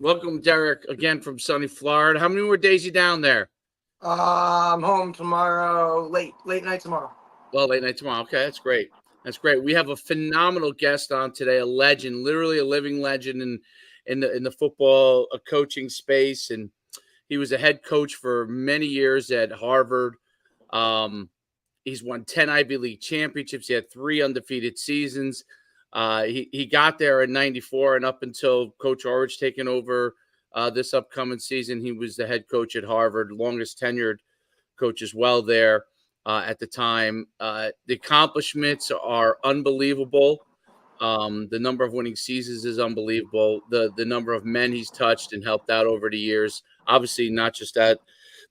Welcome, Derek, again from sunny Florida. How many more days you down there? I'm home tomorrow, late night tomorrow. Well, late night tomorrow. Okay, that's great. That's great. We have a phenomenal guest on today, a legend, literally a living legend in the football coaching space, and he was a head coach for many years at Harvard. Um, he's won 10 Ivy League championships. He had 3 undefeated seasons. He got there in '94, and up until Coach Orridge taking over this upcoming season, he was the head coach at Harvard, longest tenured coach as well there at the time. The accomplishments are unbelievable. The number of winning seasons is unbelievable. The number of men he's touched and helped out over the years, obviously not just at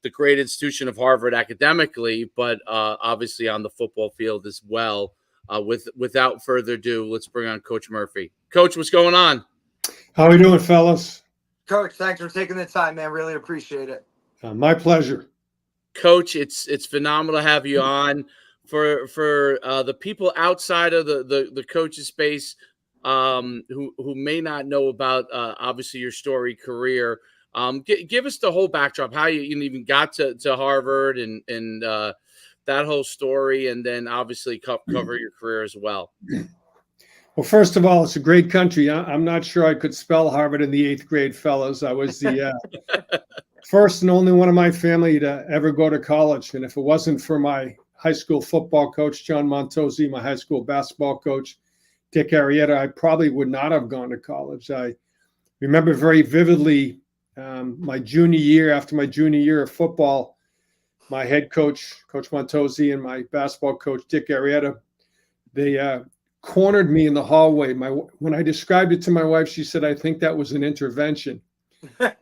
the great institution of Harvard academically, but obviously on the football field as well. Without further ado, let's bring on Coach Murphy. Coach, what's going on? How are we doing, fellas? Coach, thanks for taking the time, man. Really appreciate it. My pleasure. Coach, it's phenomenal to have you on. For the people outside of the coaching space who may not know about obviously your story career, give us the whole backdrop, how you even got to Harvard and that whole story, and then obviously cover your career as well. Well, first of all, it's a great country. I'm not sure I could spell Harvard in the 8th grade, fellas. I was the first and only one of my family to ever go to college. And if it wasn't for my high school football coach, John Montozzi, my high school basketball coach, Dick Arrieta, I probably would not have gone to college. I remember very vividly my junior year, after my junior year of football, my head coach, Coach Montozzi, and my basketball coach, Dick Arrieta, they cornered me in the hallway. When I described it to my wife, she said, "I think that was an intervention." And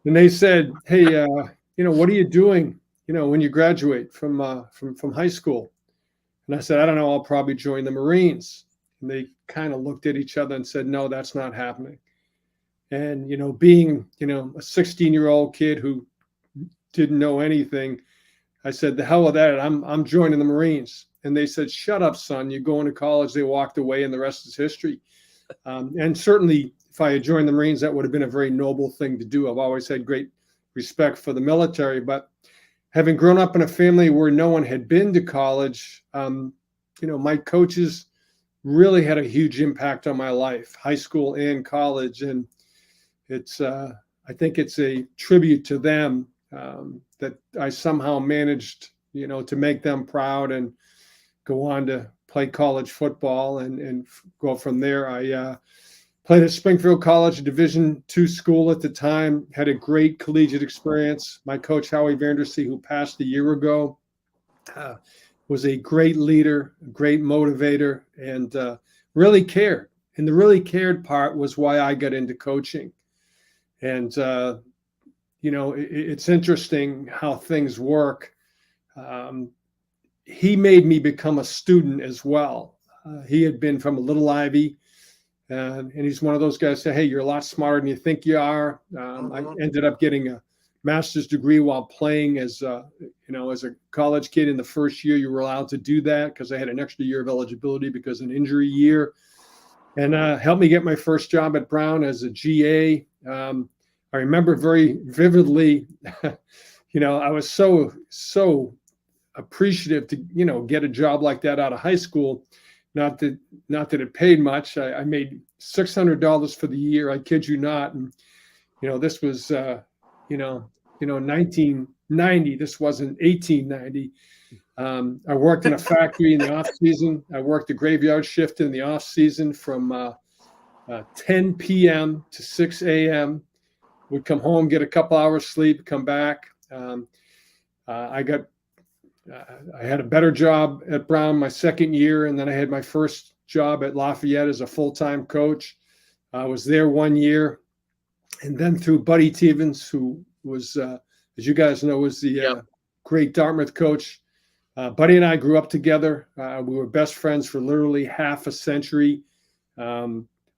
they said, "Hey, what are you doing, when you graduate from high school?" And I said, "I don't know. I'll probably join the Marines." And they kind of looked at each other and said, "No, that's not happening." And, being, a 16-year-old kid who didn't know anything, I said, "The hell with that. I'm joining the Marines." And they said, "Shut up, son. You're going to college." They walked away, and the rest is history. And certainly, if I had joined the Marines, that would have been a very noble thing to do. I've always had great respect for the military. But having grown up in a family where no one had been to college, my coaches really had a huge impact on my life, high school and college. And I think it's a tribute to them that I somehow managed, to make them proud and go on to play college football and go from there. I played at Springfield College, a Division II school at the time, had a great collegiate experience. My coach, Howie Vandersea, who passed a year ago, was a great leader, a great motivator, and really cared. And the really cared part was why I got into coaching. And, it's interesting how things work. He made me become a student as well. He had been from a little Ivy, and he's one of those guys that say, "Hey, you're a lot smarter than you think you are." I ended up getting a master's degree while playing as a college kid. In the first year, you were allowed to do that because I had an extra year of eligibility because of an injury year, and helped me get my first job at Brown as a GA. I remember very vividly, I was so appreciative to, get a job like that out of high school. Not that it paid much. I made $600 for the year. I kid you not. And, this was, 1990. This wasn't 1890. I worked in a factory in the off season. I worked a graveyard shift in the off season from 10 p.m. to 6 a.m. Would come home, get a couple hours sleep, come back. I had a better job at Brown my second year, and then I had my first job at Lafayette as a full-time coach. I was there 1 year, and then through Buddy Stevens, who was, as you guys know, was the great Dartmouth coach. Buddy and I grew up together. We were best friends for literally half a century.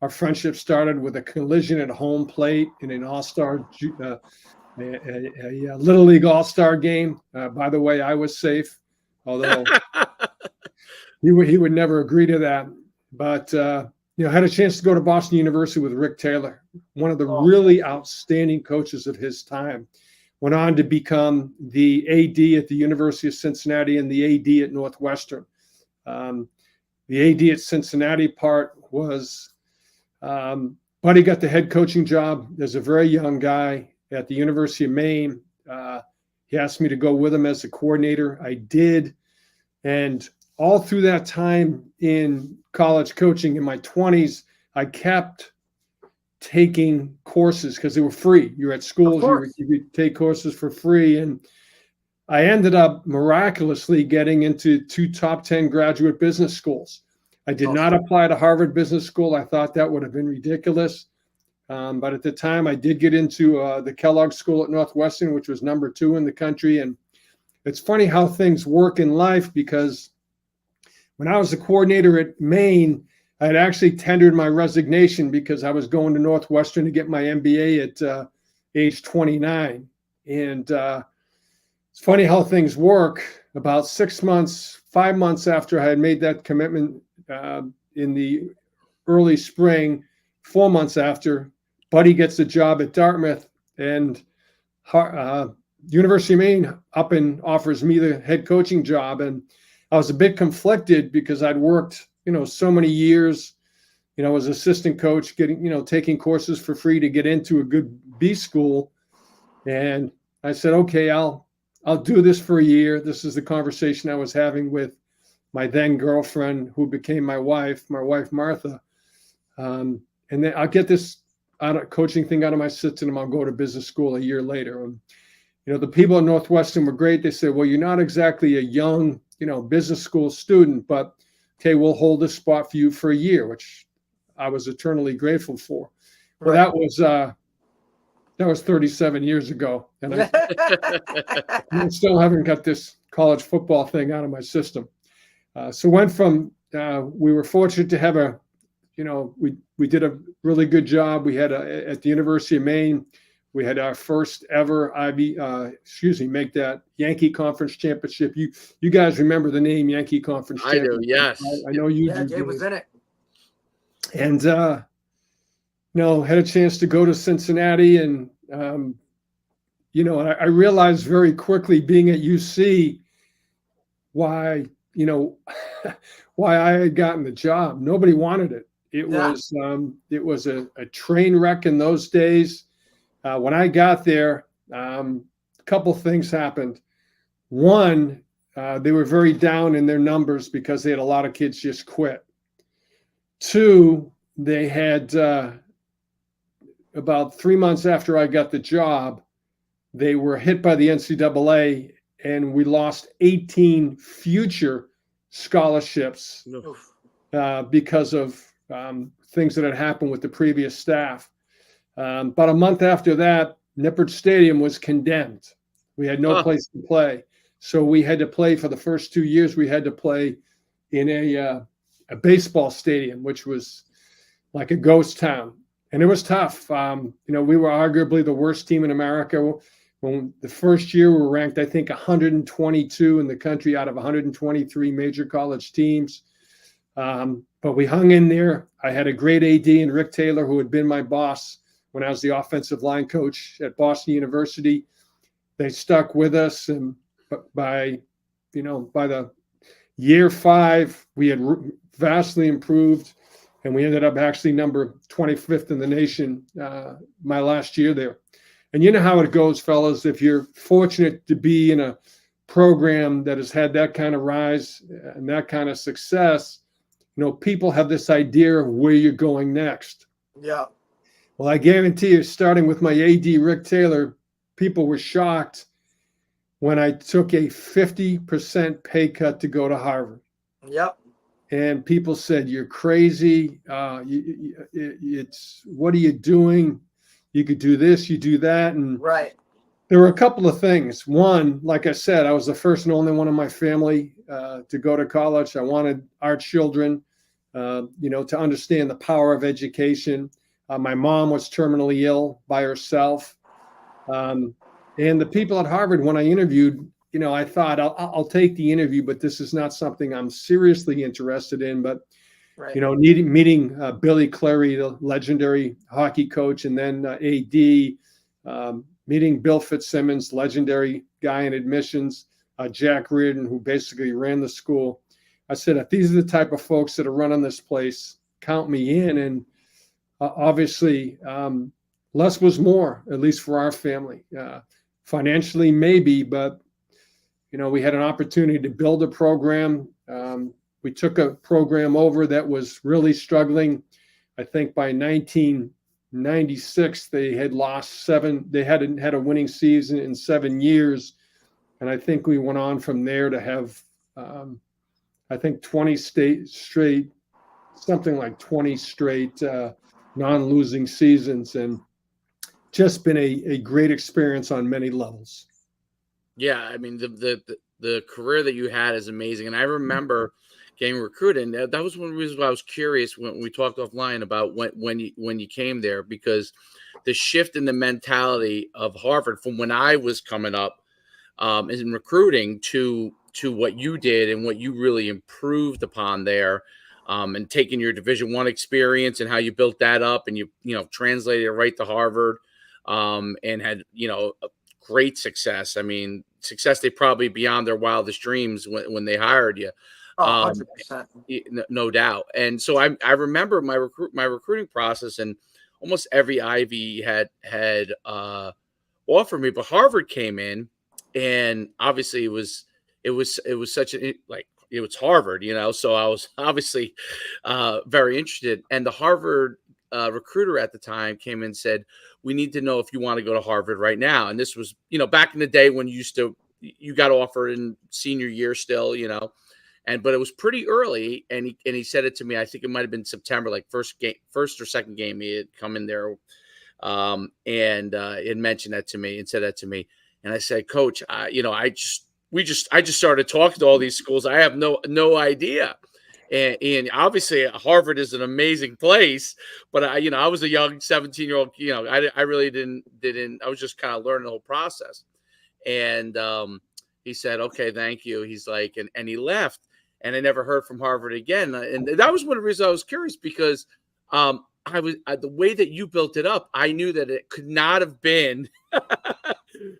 Our friendship started with a collision at home plate in an all-star, a Little League all-star game. By the way, I was safe, although he would never agree to that. But, I had a chance to go to Boston University with Rick Taylor, one of the really outstanding coaches of his time. Went on to become the AD at the University of Cincinnati and the AD at Northwestern. The AD at Cincinnati part was, Buddy got the head coaching job as a very young guy at the University of Maine. He asked me to go with him as a coordinator. I did. And all through that time in college coaching in my 20s, I kept taking courses because they were free. You're at schools, you could take courses for free. And I ended up miraculously getting into 2 top 10 graduate business schools. I did not apply to Harvard Business School. I thought that would have been ridiculous. But at the time, I did get into the Kellogg School at Northwestern, which was number 2 in the country. And it's funny how things work in life, because when I was the coordinator at Maine, I had actually tendered my resignation because I was going to Northwestern to get my MBA at age 29. And it's funny how things work. About 5 months after I had made that commitment in the early spring, 4 months after, Buddy gets a job at Dartmouth, and University of Maine up and offers me the head coaching job. And I was a bit conflicted because I'd worked, so many years, as assistant coach, getting, taking courses for free to get into a good B school. And I said, okay, I'll do this for a year. This is the conversation I was having with my then girlfriend, who became my wife Martha. And then I'll get this coaching thing out of my system, and I'll go to business school a year later. And the people at Northwestern were great. They said, well, you're not exactly a young, business school student, but okay, we'll hold this spot for you for a year, which I was eternally grateful for. Well, that was 37 years ago, and I still haven't got this college football thing out of my system. So went from, we were fortunate to have we did a really good job. We had at the University of Maine, we had our first ever make that Yankee Conference championship. You guys remember the name Yankee Conference championship? I do, yes. I know you do. Yeah, Jay was in it. And had a chance to go to Cincinnati, and I realized very quickly, being at UC, why I had gotten the job. Nobody wanted it. It was a train wreck in those days. When I got there, a couple things happened. One, they were very down in their numbers because they had a lot of kids just quit. 2, they had about 3 months after I got the job, they were hit by the NCAA, and we lost 18 future scholarships because of things that had happened with the previous staff. About a month after that, Nippert Stadium was condemned. We had no place to play. So we had to play for the first 2 years. We had to play in a baseball stadium, which was like a ghost town. And it was tough. We were arguably the worst team in America. When the first year, we were ranked, I think, 122 in the country out of 123 major college teams. But we hung in there. I had a great AD in Rick Taylor, who had been my boss when I was the offensive line coach at Boston University. They stuck with us, and by the year 5, we had vastly improved, and we ended up actually number 25th in the nation my last year there. And you know how it goes, fellas. If you're fortunate to be in a program that has had that kind of rise and that kind of success, people have this idea of where you're going next. Yeah. Well, I guarantee you, starting with my AD, Rick Taylor, people were shocked when I took a 50% pay cut to go to Harvard. Yep. And people said, you're crazy. It's what are you doing? You could do this, you do that. And right. There were a couple of things. One, like I said, I was the first and only one in my family to go to college. I wanted our children, to understand the power of education. My mom was terminally ill by herself. And the people at Harvard, when I interviewed, I thought I'll take the interview, but this is not something I'm seriously interested in. But Right. Meeting Billy Clary, the legendary hockey coach, and then AD, meeting Bill Fitzsimmons, legendary guy in admissions, Jack Reardon, who basically ran the school. I said, if these are the type of folks that are running this place, count me in. And obviously, less was more, at least for our family. Financially, maybe, but we had an opportunity to build a program. We took a program over that was really struggling. I think by 1996, they had lost seven. They hadn't had a winning season in 7 years. And I think we went on from there to have, 20 straight, something like 20 straight non-losing seasons, and just been a great experience on many levels. Yeah, I mean the career that you had is amazing, and I remember getting recruited. And that was one reason why I was curious when we talked offline about when you came there, because the shift in the mentality of Harvard from when I was coming up in recruiting to what you did and what you really improved upon there, and taking your Division I experience and how you built that up, and you translated it right to Harvard, and had great success. I mean, success they probably beyond their wildest dreams when they hired you. 100%. No doubt. And so I remember my recruiting process, and almost every Ivy had offered me, but Harvard came in, and obviously it was such it was Harvard, so I was obviously very interested. And the Harvard recruiter at the time came in and said, we need to know if you want to go to Harvard right now. And this was, back in the day when you got offered in senior year still, but it was pretty early. And he said it to me, I think it might've been September, like first or second game, he had come in there, and it mentioned that to me and said that to me. And I said, Coach, I just started talking to all these schools. I have no idea. And obviously Harvard is an amazing place, but I was a young 17-year-old, I really didn't, I was just kind of learning the whole process. And he said, okay, thank you. He's like, and he left, and I never heard from Harvard again. And that was one of the reasons I was curious, because the way that you built it up, I knew that it could not have been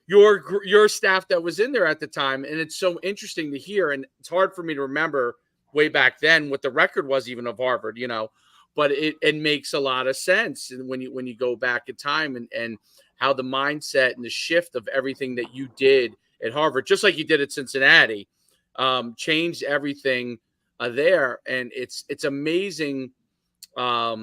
your staff that was in there at the time. And it's so interesting to hear. And it's hard for me to remember way back then what the record was even of Harvard, but it makes a lot of sense. And when you go back in time and how the mindset and the shift of everything that you did at Harvard, just like you did at Cincinnati, changed everything there. And it's amazing what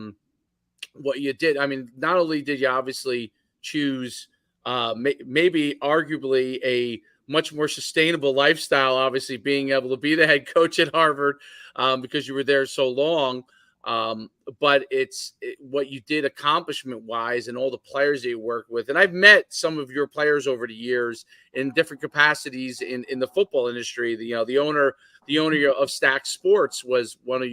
you did. I mean, not only did you obviously choose maybe arguably a much more sustainable lifestyle, obviously being able to be the head coach at Harvard, because you were there so long. But it's what you did accomplishment wise and all the players that you work with. And I've met some of your players over the years in different capacities in the football industry. The owner of Stack Sports was one of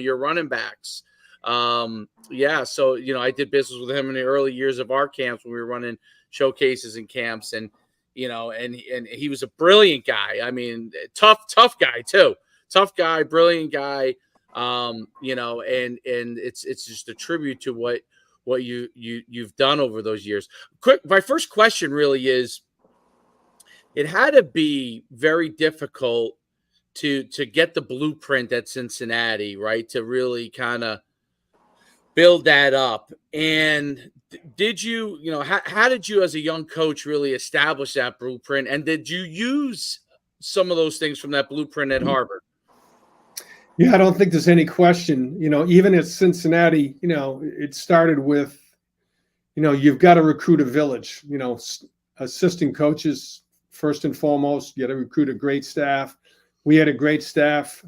your running backs. So, I did business with him in the early years of our camps when we were running showcases and camps, and he was a brilliant guy. I mean, tough guy too. Tough guy, brilliant guy. And it's just a tribute to what you've done over those years. My first question really is, it had to be very difficult to get the blueprint at Cincinnati, right? To really kind of build that up. And did you, how did you as a young coach really establish that blueprint? And did you use some of those things from that blueprint at Harvard? Yeah, I don't think there's any question. Even at Cincinnati, it started with, you've got to recruit a village, assistant coaches, first and foremost. You got to recruit a great staff. We had a great staff,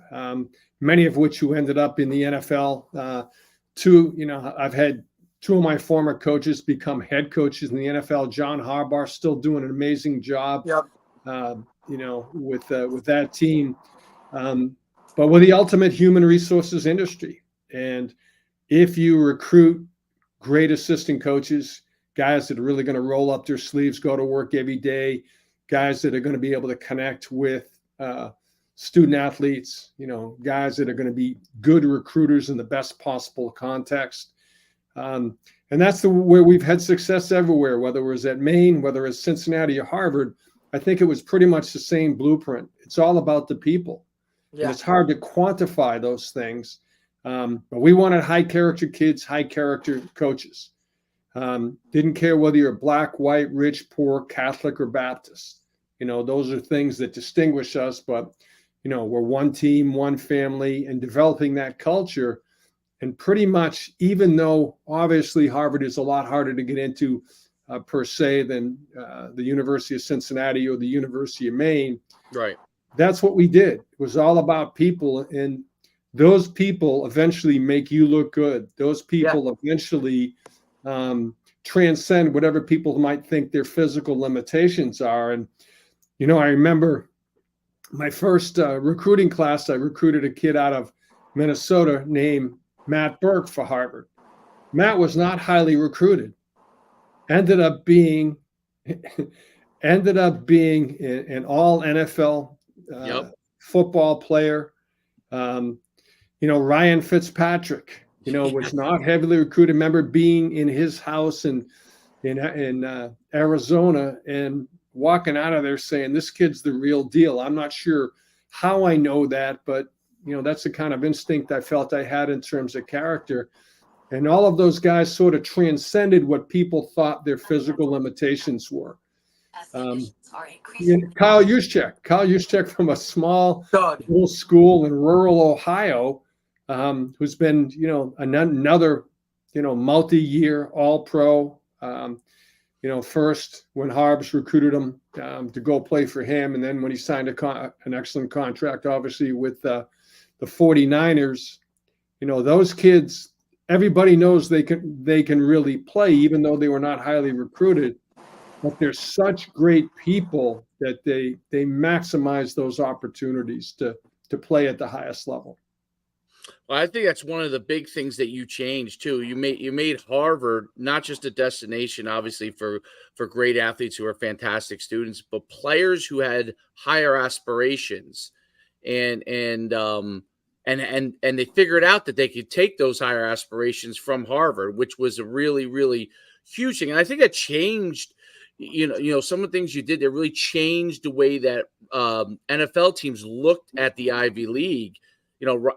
many of which who ended up in the NFL. I've had two of my former coaches become head coaches in the NFL. John Harbaugh still doing an amazing job, Yep. With that team. But we're the ultimate human resources industry. And if you recruit great assistant coaches, guys that are really going to roll up their sleeves, go to work every day, guys that are going to be able to connect with student athletes, guys that are going to be good recruiters in the best possible context. And that's where we've had success everywhere, whether it was at Maine, whether it's Cincinnati or Harvard. I think it was pretty much the same blueprint. It's all about the people. Yeah. And it's hard to quantify those things. But we wanted high character kids, high character coaches. Didn't care whether you're black, white, rich, poor, Catholic, or Baptist. Those are things that distinguish us, but we're one team, one family, and developing that culture. And pretty much, even though obviously Harvard is a lot harder to get into per se than the University of Cincinnati or the University of Maine, right? That's what we did. It was all about people, and those people eventually make you look good. Those people eventually transcend whatever people might think their physical limitations are. And I remember my first recruiting class. I recruited a kid out of Minnesota named Matt Burke for Harvard. Matt was not highly recruited. Ended up being an all NFL football player. Ryan Fitzpatrick, was not heavily recruited. Remember being in his house in Arizona and walking out of there saying, this kid's the real deal. I'm not sure how I know that, but that's the kind of instinct I felt I had in terms of character. And all of those guys sort of transcended what people thought their physical limitations were. Kyle Juszczyk from a small little school in rural Ohio, who's been, another, multi-year All-Pro. First when Harbs recruited him to go play for him, and then when he signed an excellent contract, obviously with the 49ers, those kids, everybody knows they can really play, even though they were not highly recruited. But they're such great people that they maximize those opportunities to play at the highest level. Well, I think that's one of the big things that you changed too. You made Harvard not just a destination, obviously for great athletes who are fantastic students, but players who had higher aspirations, and they figured out that they could take those higher aspirations from Harvard, which was a really, really huge thing. And I think that changed. Some of the things you did that really changed the way that NFL teams looked at the Ivy League.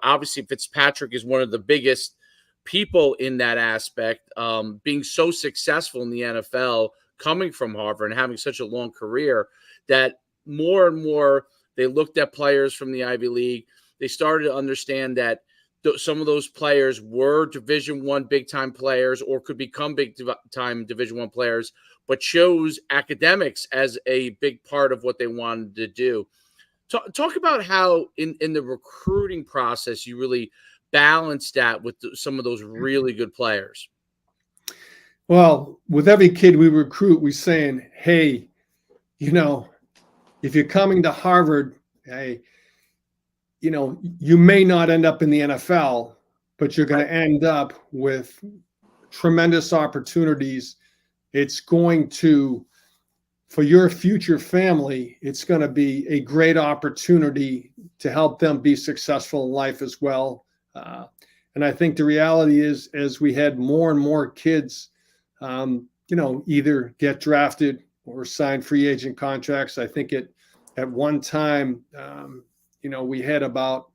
Obviously Fitzpatrick is one of the biggest people in that aspect, being so successful in the NFL, coming from Harvard and having such a long career, that more and more they looked at players from the Ivy League. They started to understand that some of those players were Division I big-time players or could become big-time Division I players, but chose academics as a big part of what they wanted to do. Talk about how in the recruiting process you really balanced that with some of those really good players. Well, with every kid we recruit, we're saying, hey, if you're coming to Harvard, hey, you may not end up in the NFL, but you're going to end up with tremendous opportunities. It's going to, for your future family, it's going to be a great opportunity to help them be successful in life as well. And I think the reality is, as we had more and more kids, either get drafted or sign free agent contracts. I think at one time, we had about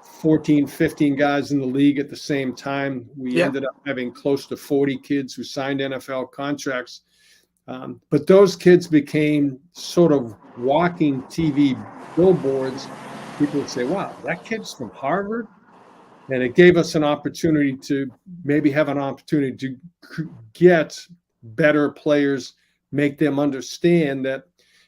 14, 15 guys in the league at the same time. We ended up having close to 40 kids who signed NFL contracts. But those kids became sort of walking TV billboards. People would say, wow, that kid's from Harvard. And it gave us an opportunity to maybe have an opportunity to get better players, make them understand that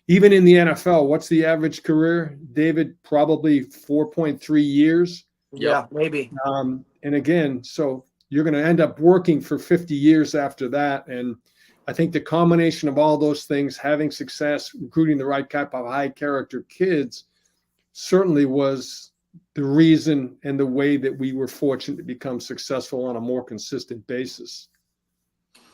even in the NFL, what's the average career, David? Probably 4.3 years. Yeah, maybe. And again, so you're going to end up working for 50 years after that. And I think the combination of all those things, having success, recruiting the right type of high character kids, certainly was the reason and the way that we were fortunate to become successful on a more consistent basis.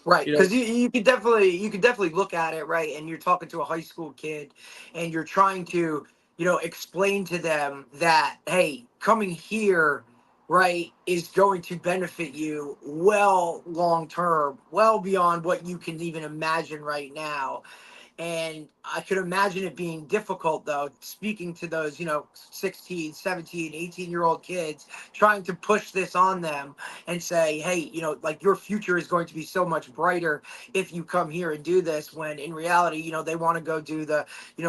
Right, because you could definitely look at it, right, and you're talking to a high school kid, and you're trying to explain to them that, hey, coming here, right, is going to benefit you well long term, well beyond what you can even imagine right now. And I could imagine it being difficult, though, speaking to those, 16, 17, 18-year-old kids, trying to push this on them and say, hey, like your future is going to be so much brighter if you come here and do this, when in reality, they want to go do the,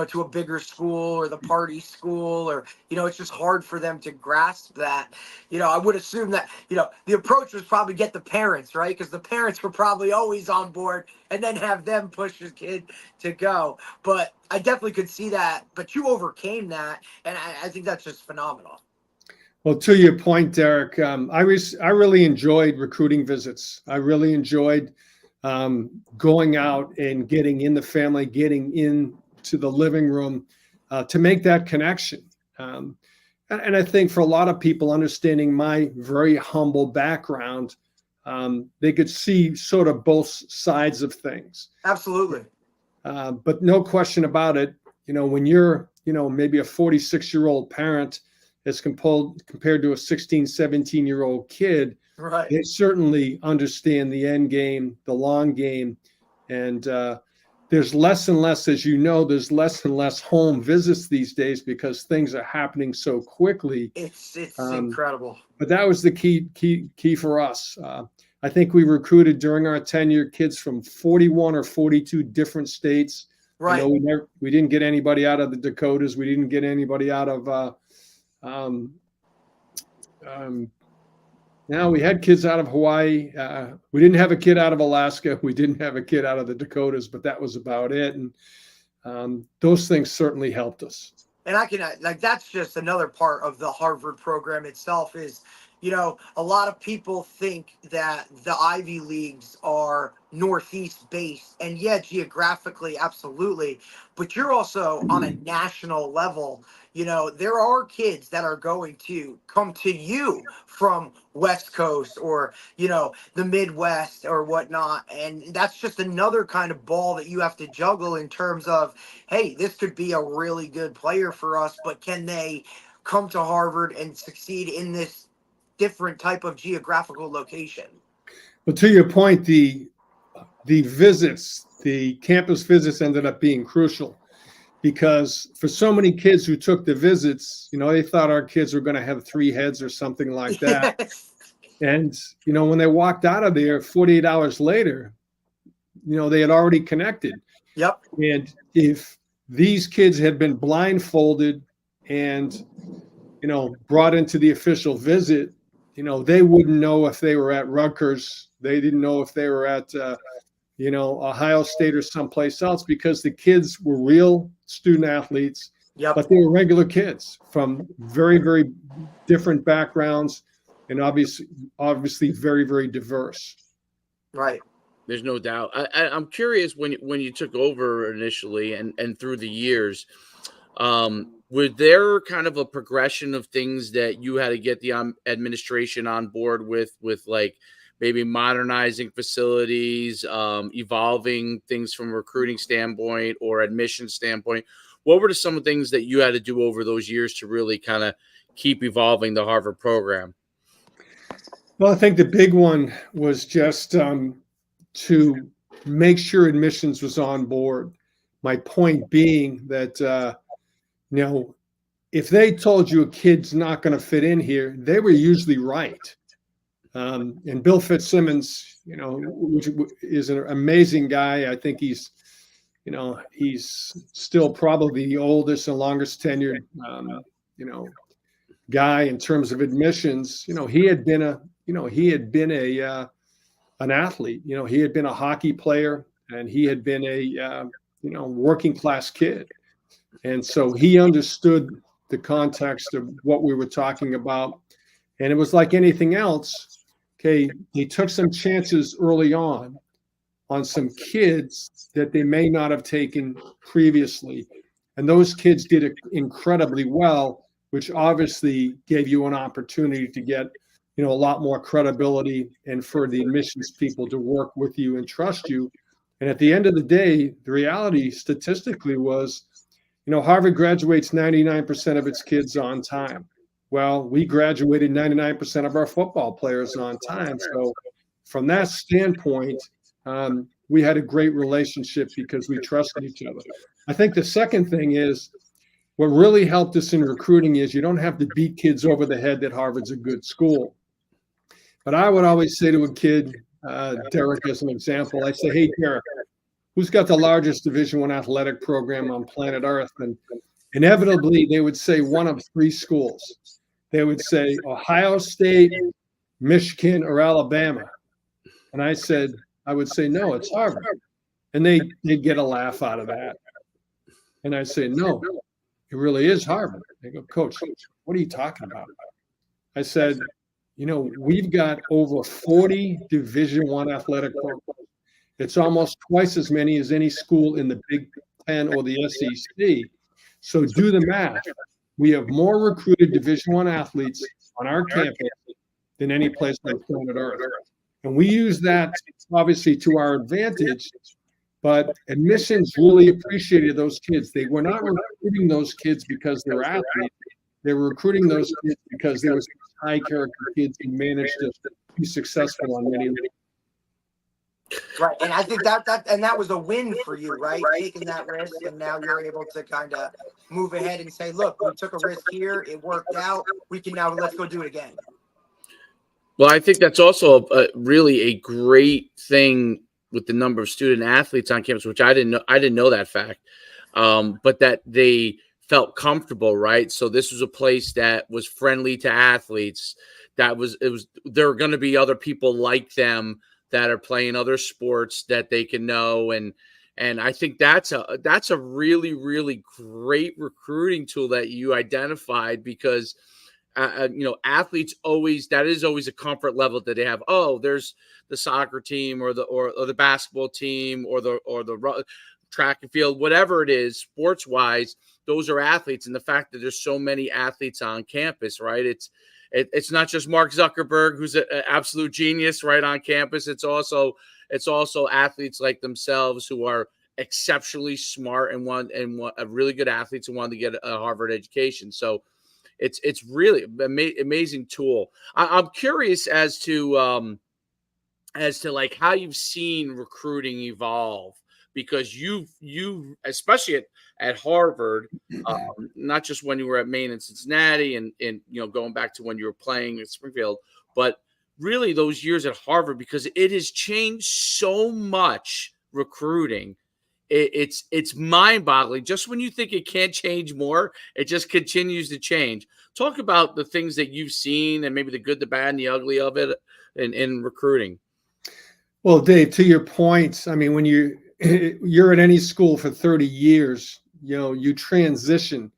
to a bigger school or the party school, or, it's just hard for them to grasp that. I would assume that, the approach was probably get the parents, right? Because the parents were probably always on board, and then have them push your kid to go. But I definitely could see that. But you overcame that, and I think that's just phenomenal. Well, to your point, Derek, I really enjoyed recruiting visits. I really enjoyed going out and getting in the family, getting into the living room to make that connection. And I think for a lot of people, understanding my very humble background, they could see sort of both sides of things. Absolutely. But no question about it, when you're, maybe a 46-year-old parent as compared to a 16, 17-year-old kid, right, they certainly understand the end game, the long game. And there's less and less, as there's less and less home visits these days because things are happening so quickly. It's incredible. But that was the key for us. I think we recruited during our tenure kids from 41 or 42 different states. Right. We didn't get anybody out of the Dakotas. We didn't get anybody out of. Now we had kids out of Hawaii. We didn't have a kid out of Alaska. We didn't have a kid out of the Dakotas, but that was about it. And those things certainly helped us. And that's just another part of the Harvard program itself is, a lot of people think that the Ivy Leagues are Northeast based, and yeah, geographically, absolutely. But you're also on a national level. There are kids that are going to come to you from West Coast or, the Midwest or whatnot. And that's just another kind of ball that you have to juggle in terms of, hey, this could be a really good player for us, but can they come to Harvard and succeed in this different type of geographical location? Well, to your point, the visits, the campus visits ended up being crucial because for so many kids who took the visits, they thought our kids were going to have 3 heads or something like that. And, when they walked out of there 48 hours later, they had already connected. Yep. And if these kids had been blindfolded and, brought into the official visit, they wouldn't know if they were at Rutgers. They didn't know if they were at, Ohio State or someplace else because the kids were real student athletes, yep. But they were regular kids from very, very different backgrounds and obviously very, very diverse. Right. There's no doubt. I'm curious when you took over initially and through the years, were there kind of a progression of things that you had to get the administration on board with like maybe modernizing facilities, evolving things from a recruiting standpoint or admission standpoint? What were some of the things that you had to do over those years to really kind of keep evolving the Harvard program? Well, I think the big one was just to make sure admissions was on board. My point being that, if they told you a kid's not going to fit in here, they were usually right. And Bill Fitzsimmons, which is an amazing guy. I think he's still probably the oldest and longest tenured, guy in terms of admissions. He had been an athlete. He had been a hockey player and he had been a working class kid. And so he understood the context of what we were talking about. And it was like anything else. Okay, he took some chances early on some kids that they may not have taken previously. And those kids did it incredibly well, which obviously gave you an opportunity to get, a lot more credibility and for the admissions people to work with you and trust you. And at the end of the day, the reality statistically was Harvard graduates 99% of its kids on time. Well, we graduated 99% of our football players on time. So from that standpoint, we had a great relationship because we trusted each other. I think the second thing is what really helped us in recruiting is you don't have to beat kids over the head that Harvard's a good school. But I would always say to a kid, Derek, as an example, I say, hey, Derek, who's got the largest Division I athletic program on planet Earth? And inevitably, they would say one of three schools. They would say Ohio State, Michigan, or Alabama. And I would say, no, it's Harvard. And they'd get a laugh out of that. And I say, no, it really is Harvard. They go, Coach, what are you talking about? I said, we've got over 40 Division I athletic programs. It's almost twice as many as any school in the Big Ten or the SEC. So do the math. We have more recruited Division I athletes on our campus than any place on planet Earth. And we use that obviously to our advantage, but admissions really appreciated those kids. They were not recruiting those kids because they were athletes. They were recruiting those kids because they were high character kids who managed to be successful on many levels. Right, and I think that was a win for you, right? Taking that risk, and now you're able to kind of move ahead and say, "Look, we took a risk here. It worked out. We can now let's go do it again." Well, I think that's also really a great thing with the number of student athletes on campus, which I didn't know. I didn't know that fact, but that they felt comfortable, right? So this was a place that was friendly to athletes. There are going to be other people like them that are playing other sports that they can know. And I think that's a really, really great recruiting tool that you identified because, athletes that is always a comfort level that they have. Oh, there's the soccer team or the basketball team or the track and field, whatever it is, sports wise, those are athletes. And the fact that there's so many athletes on campus, right? It's not just Mark Zuckerberg, who's an absolute genius, right, on campus. It's also athletes like themselves who are exceptionally smart and want really good athletes and want to get a Harvard education. So it's really amazing tool. I'm curious as to like how you've seen recruiting evolve, because you especially at Harvard, not just when you were at Maine and Cincinnati and going back to when you were playing at Springfield, but really those years at Harvard, because it has changed so much recruiting. It's mind-boggling. Just when you think it can't change more, it just continues to change. Talk about the things that you've seen and maybe the good, the bad, and the ugly of it in recruiting. Well, Dave, to your point, I mean, when you're at any school for 30 years, you transition,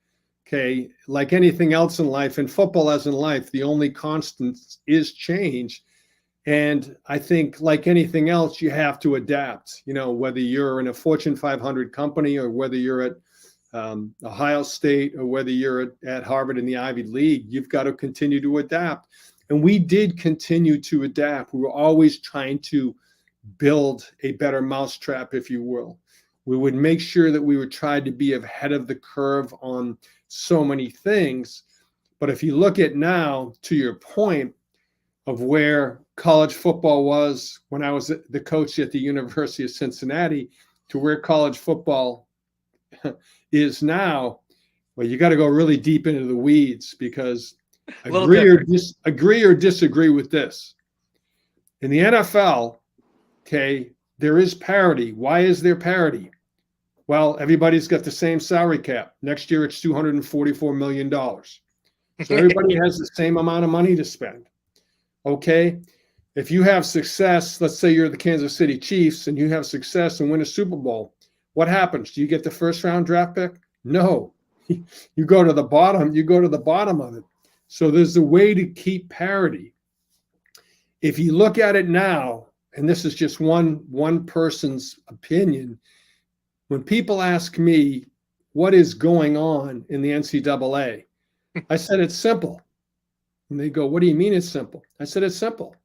okay? Like anything else in life, in football as in life, the only constant is change. And I think like anything else, you have to adapt, whether you're in a Fortune 500 company or whether you're at Ohio State or whether you're at Harvard in the Ivy League, you've got to continue to adapt. And we did continue to adapt. We were always trying to build a better mousetrap, if you will. We would make sure that we would try to be ahead of the curve on so many things. But if you look at now, to your point of where college football was when I was the coach at the University of Cincinnati to where college football is now, well, you got to go really deep into the weeds, because agree or disagree with this. In the NFL, okay, there is parity. Why is there parity? Well, everybody's got the same salary cap. Next year, it's $244 million. So everybody has the same amount of money to spend. Okay, if you have success, let's say you're the Kansas City Chiefs and you have success and win a Super Bowl, what happens? Do you get the first round draft pick? No, you go to the bottom. You go to the bottom of it. So there's a way to keep parity. If you look at it now, and this is just one person's opinion, when people ask me what is going on in the NCAA, I said it's simple. And they go, what do you mean it's simple? I said it's simple.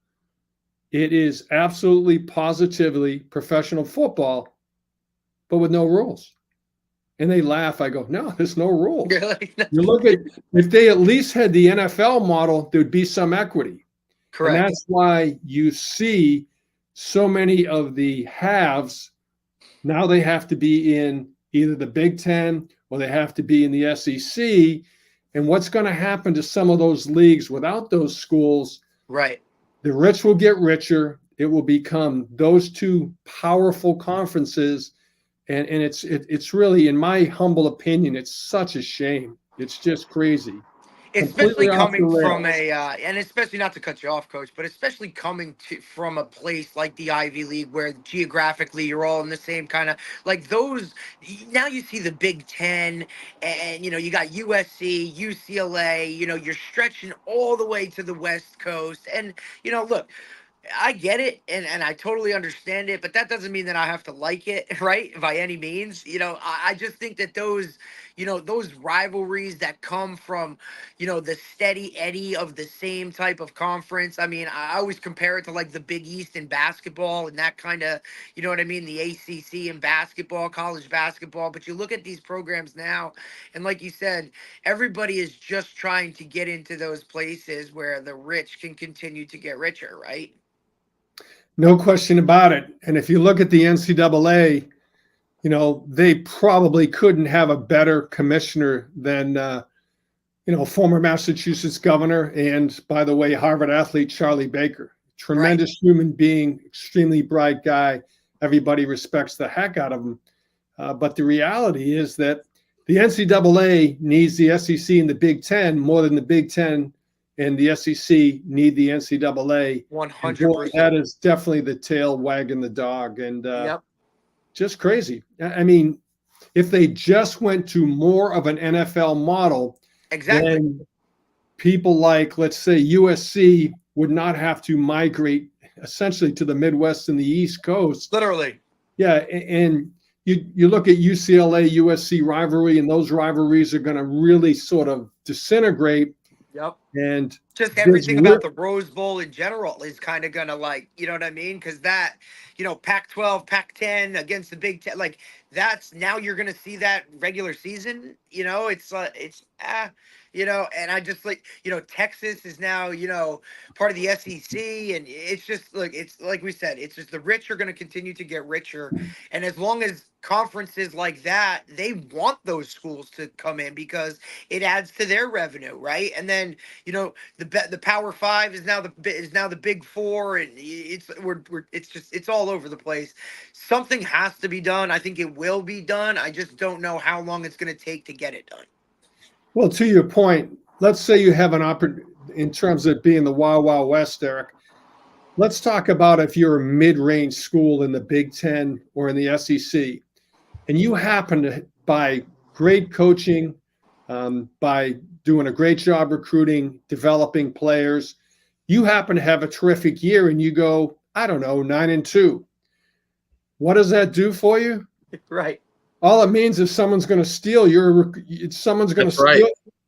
It is absolutely positively professional football, but with no rules. And they laugh. I go, no, there's no rules. Really? You look at, if they at least had the NFL model, there'd be some equity. Correct. And that's why you see so many of the halves, now they have to be in either the Big Ten or they have to be in the SEC. And what's going to happen to some of those leagues without those schools? Right. The rich will get richer. It will become those two powerful conferences. And it's really, in my humble opinion, it's such a shame. It's just crazy. Especially Completely off the coming from rails. and especially, not to cut you off, Coach, but especially coming from a place like the Ivy League, where geographically you're all in the same kind of, like, those. Now you see the Big Ten, and you got USC, UCLA. You're stretching all the way to the West Coast, and look, I get it, and I totally understand it, but that doesn't mean that I have to like it, right? By any means. I just think that those rivalries that come from, the steady eddy of the same type of conference. I mean, I always compare it to like the Big East in basketball and that kind of, you know what I mean? The ACC in basketball, college basketball. But you look at these programs now, and like you said, everybody is just trying to get into those places where the rich can continue to get richer, right? No question about it. And if you look at the NCAA, they probably couldn't have a better commissioner than, former Massachusetts governor and, by the way, Harvard athlete Charlie Baker. Tremendous human being, extremely bright guy. Everybody respects the heck out of him. But the reality is that the NCAA needs the SEC and the Big Ten more than the Big Ten and the SEC need the NCAA. 100%. That is definitely the tail wagging the dog. And Yep. Just crazy. I mean, if they just went to more of an NFL model, Exactly. then people like, let's say, USC would not have to migrate essentially to the Midwest and the East Coast. Literally. Yeah, and you look at UCLA, USC rivalry, and those rivalries are going to really sort of disintegrate. Yep. And just everything about the Rose Bowl in general is kind of gonna, like, you know what I mean? Because that, Pac-12, Pac-10 against the Big Ten, like, that's, now you're gonna see that regular season. And I just, like, Texas is now, part of the SEC, and it's just, like, it's like we said, it's just the rich are gonna continue to get richer, and as long as conferences like that, they want those schools to come in because it adds to their revenue, right? And then the Power Five is now the Big Four, and it's all over the place. Something has to be done. I think it will be done. I just don't know how long it's going to take to get it done. Well, to your point, let's say you have an opportunity in terms of being the Wild Wild West, Eric. Let's talk about if you're a mid-range school in the Big Ten or in the SEC, and you happen to, by great coaching, by doing a great job recruiting, developing players, you happen to have a terrific year and you go, I don't know, 9-2. What does that do for you? Right. All it means is someone's going to steal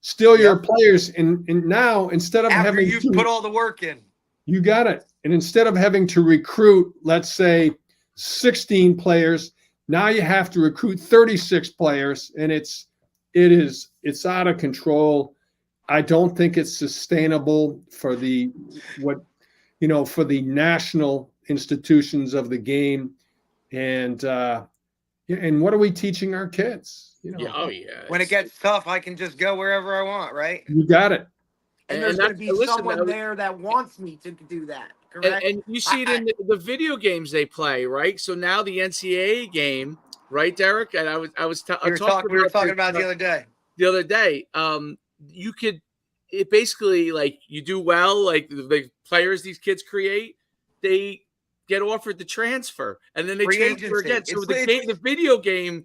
steal your players. And now, instead of after you've put all the work in, you got it. And instead of having to recruit, let's say 16 players, now you have to recruit 36 players, and it's out of control. I don't think it's sustainable for the national institutions of the game. And what are we teaching our kids? When it gets tough, I can just go wherever I want, right? You got it. And there's going to be someone there that wants me to do that. Correct? And you see it in the video games they play, right? So now the NCAA game, right, Derek? And we were talking about the other day. The other day, it basically, like, you do well, like the players these kids create, they get offered the transfer, and then they transfer again. So the video game,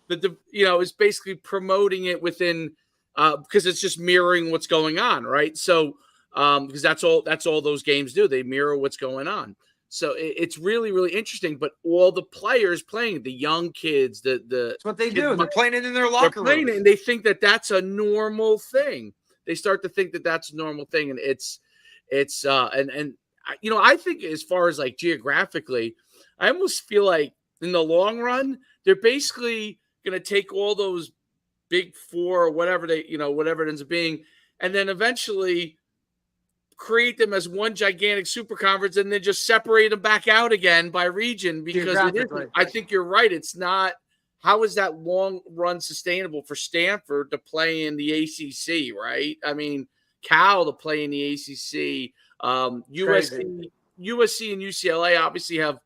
is basically promoting it within, because it's just mirroring what's going on, right? So, because that's all those games do. They mirror what's going on. So it's really, really interesting. But all the players playing, the young kids, that's what they do. They're playing it in their locker room, and they think that that's a normal thing. They start to think that that's a normal thing, and I think as far as, like, geographically, I almost feel like in the long run, they're basically going to take all those big four or whatever whatever it ends up being, and then eventually create them as one gigantic super conference and then just separate them back out again by region, because it isn't. I think you're right. It's not. How is that long run sustainable for Stanford to play in the ACC, right? I mean, Cal to play in the ACC, USC and UCLA obviously have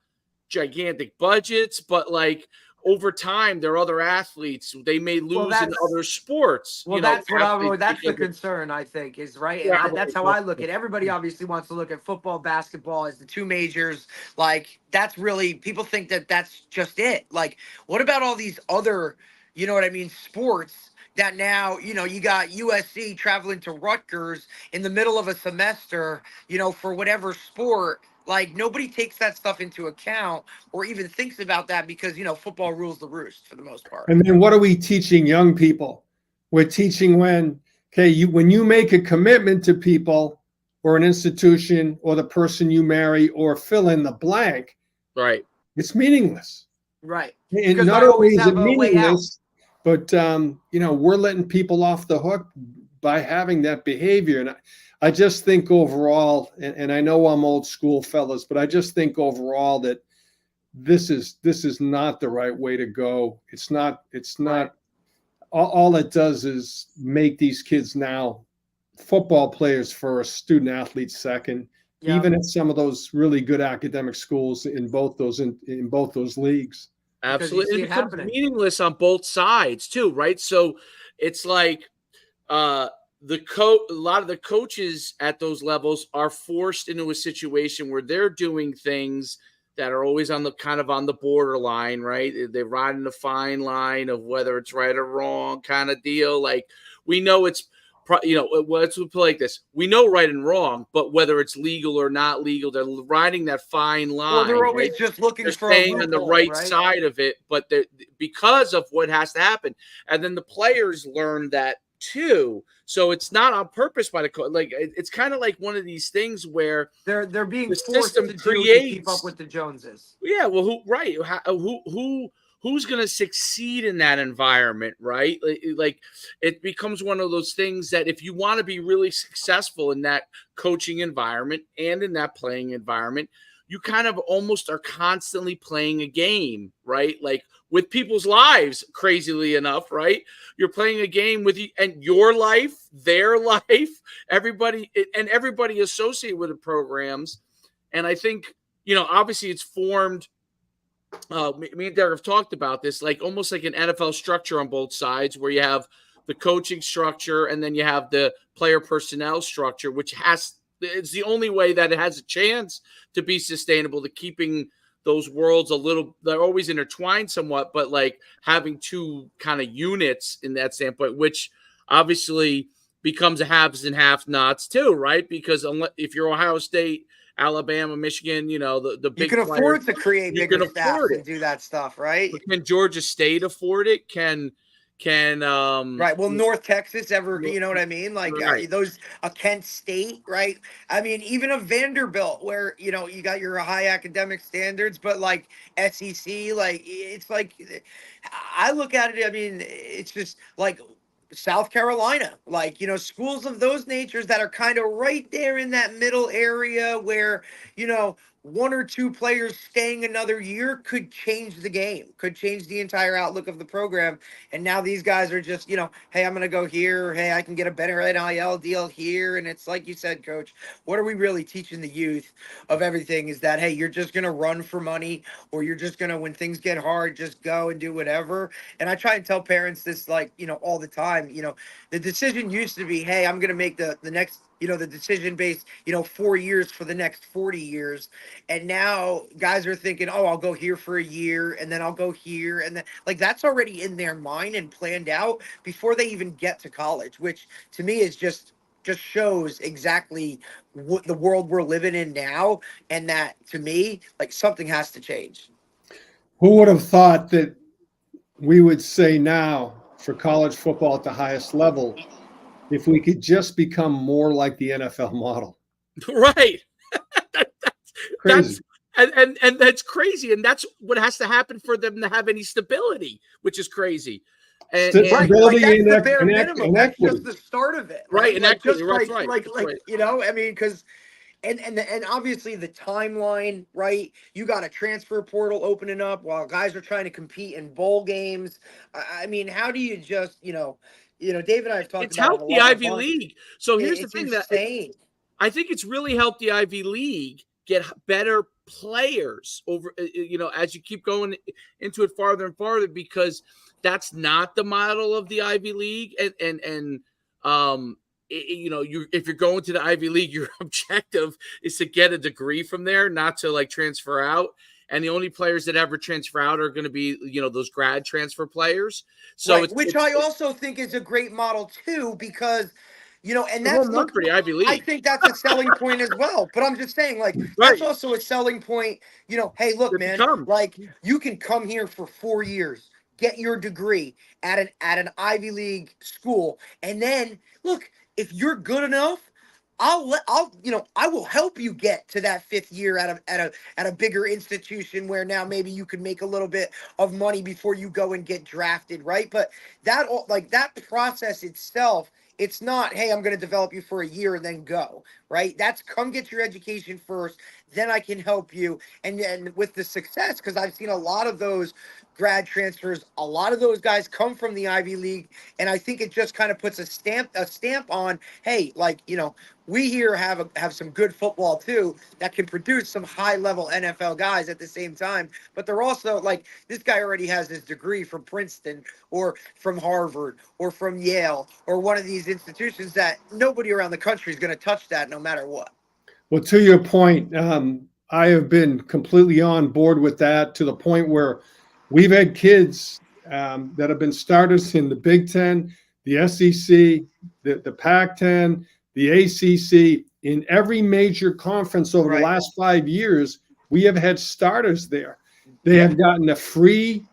gigantic budgets, but like over time, their other athletes, they may lose in other sports. Well, that's the concern, I think, is right. And that's how I look at it. Everybody obviously wants to look at football, basketball as the two majors. Like, that's really, people think that that's just it. Like, what about all these other, you know what I mean, sports that now, you know, you got USC traveling to Rutgers in the middle of a semester, you know, for whatever sport. Like, nobody takes that stuff into account or even thinks about that because, you know, football rules the roost for the most part. And then what are we teaching young people? We're teaching when you make a commitment to people or an institution or the person you marry or fill in the blank, right? It's meaningless. Right. And not only is it meaningless, but, you know, we're letting people off the hook by having that behavior. And I just think overall, and I know I'm old school, fellas, but I just think overall that this is not the right way to go. It's not. All it does is make these kids now football players first, student athletes second. Yeah. Even at some of those really good academic schools in both those leagues. Absolutely, it becomes meaningless on both sides too, right? So it's like a lot of the coaches at those levels are forced into a situation where they're doing things that are always on the borderline, right? They're riding the fine line of whether it's right or wrong kind of deal. Like, we know it's, you know, let's put it like this. We know right and wrong, but whether it's legal or not legal, they're riding that fine line. Well, they're always just looking for staying on the right side of it, but because of what has to happen. And then the players learn that too. So it's not on purpose by the coach. Like, it's kind of like one of these things where they're being forced to keep up with the Joneses. Yeah, well, who's going to succeed in that environment, right? Like, it becomes one of those things that if you want to be really successful in that coaching environment and in that playing environment, you kind of almost are constantly playing a game, right? Like, with people's lives, crazily enough, right? You're playing a game with you and your life, their life, everybody associated with the programs. And I think, you know, obviously it's formed. Me and Derek have talked about this, like almost like an NFL structure on both sides, where you have the coaching structure and then you have the player personnel structure, which it's the only way that it has a chance to be sustainable, to keeping those worlds they're always intertwined somewhat, but like having two kind of units in that standpoint, which obviously becomes a haves and have-nots too, right? Because if you're Ohio State, Alabama, Michigan, you know, the big, you can afford to create bigger staff and do that stuff, right? But can Georgia State afford it? Can right? Well, North Texas ever, you know what I mean? Like, right. Kent State, right? I mean, even a Vanderbilt, where, you know, you got your high academic standards, but like SEC, like, it's like, I look at it, I mean, it's just like South Carolina, like, you know, schools of those natures that are kind of right there in that middle area where, you know, one or two players staying another year could change the game, could change the entire outlook of the program. And now these guys are just, you know, hey, I'm going to go here. Hey, I can get a better NIL deal here. And it's like you said, Coach, what are we really teaching the youth of everything is that, hey, you're just going to run for money, or you're just going to, when things get hard, just go and do whatever. And I try and tell parents this, like, you know, all the time. You know, the decision used to be, hey, I'm going to make the next, you know, the decision based, you know, 4 years for the next 40 years. And now guys are thinking, oh, I'll go here for a year and then I'll go here. And then, like, that's already in their mind and planned out before they even get to college, which to me is just shows exactly what the world we're living in now. And that, to me, like, something has to change. Who would have thought that we would say now for college football at the highest level, if we could just become more like the NFL model? Right. Crazy. and that's crazy. And that's what has to happen for them to have any stability, which is crazy. And right, like Stability that's the bare and minimum. That's equity. just the start of it, right, right? and Like equity, just that's like right. like That's like right. I mean, because and obviously the timeline, right? You got a transfer portal opening up while guys are trying to compete in bowl games. I mean, how do you just Dave and I have talked It's about it a helped the lot, a Ivy bunch. League. So here's the It's thing that insane. I think it's really helped the Ivy League get better players over, as you keep going into it farther and farther, because that's not the model of the Ivy League. Um, you if you're going to the Ivy League, your objective is to get a degree from there, not to like transfer out. And the only players that ever transfer out are going to be, those grad transfer players. So Right, which I also think is a great model too, because and it's a home that's run look, for the Ivy I League. think that's a selling point as well. But I'm just saying, like, that's Right. also a selling point. Hey, look, It man, becomes. like you can come here for 4 years, get your degree at an Ivy League school, and then look, if you're good enough, I will help you get to that fifth year at a bigger institution where now maybe you could make a little bit of money before you go and get drafted, right? But that process itself, it's not, hey, I'm going to develop you for a year and then go, right? That's come get your education first, then I can help you. And then with the success, because I've seen a lot of those grad transfers, a lot of those guys come from the Ivy League, and I think it just kind of puts a stamp on, hey, like, we here have some good football too that can produce some high level NFL guys at the same time. But they're also like, this guy already has his degree from Princeton or from Harvard or from Yale or one of these institutions that nobody around the country is going to touch that no matter what. Well, to your point, I have been completely on board with that, to the point where we've had kids that have been starters in the Big Ten, the SEC, the Pac-10, the ACC. In every major conference over the Right. last 5 years, we have had starters there. They Yeah. have gotten a free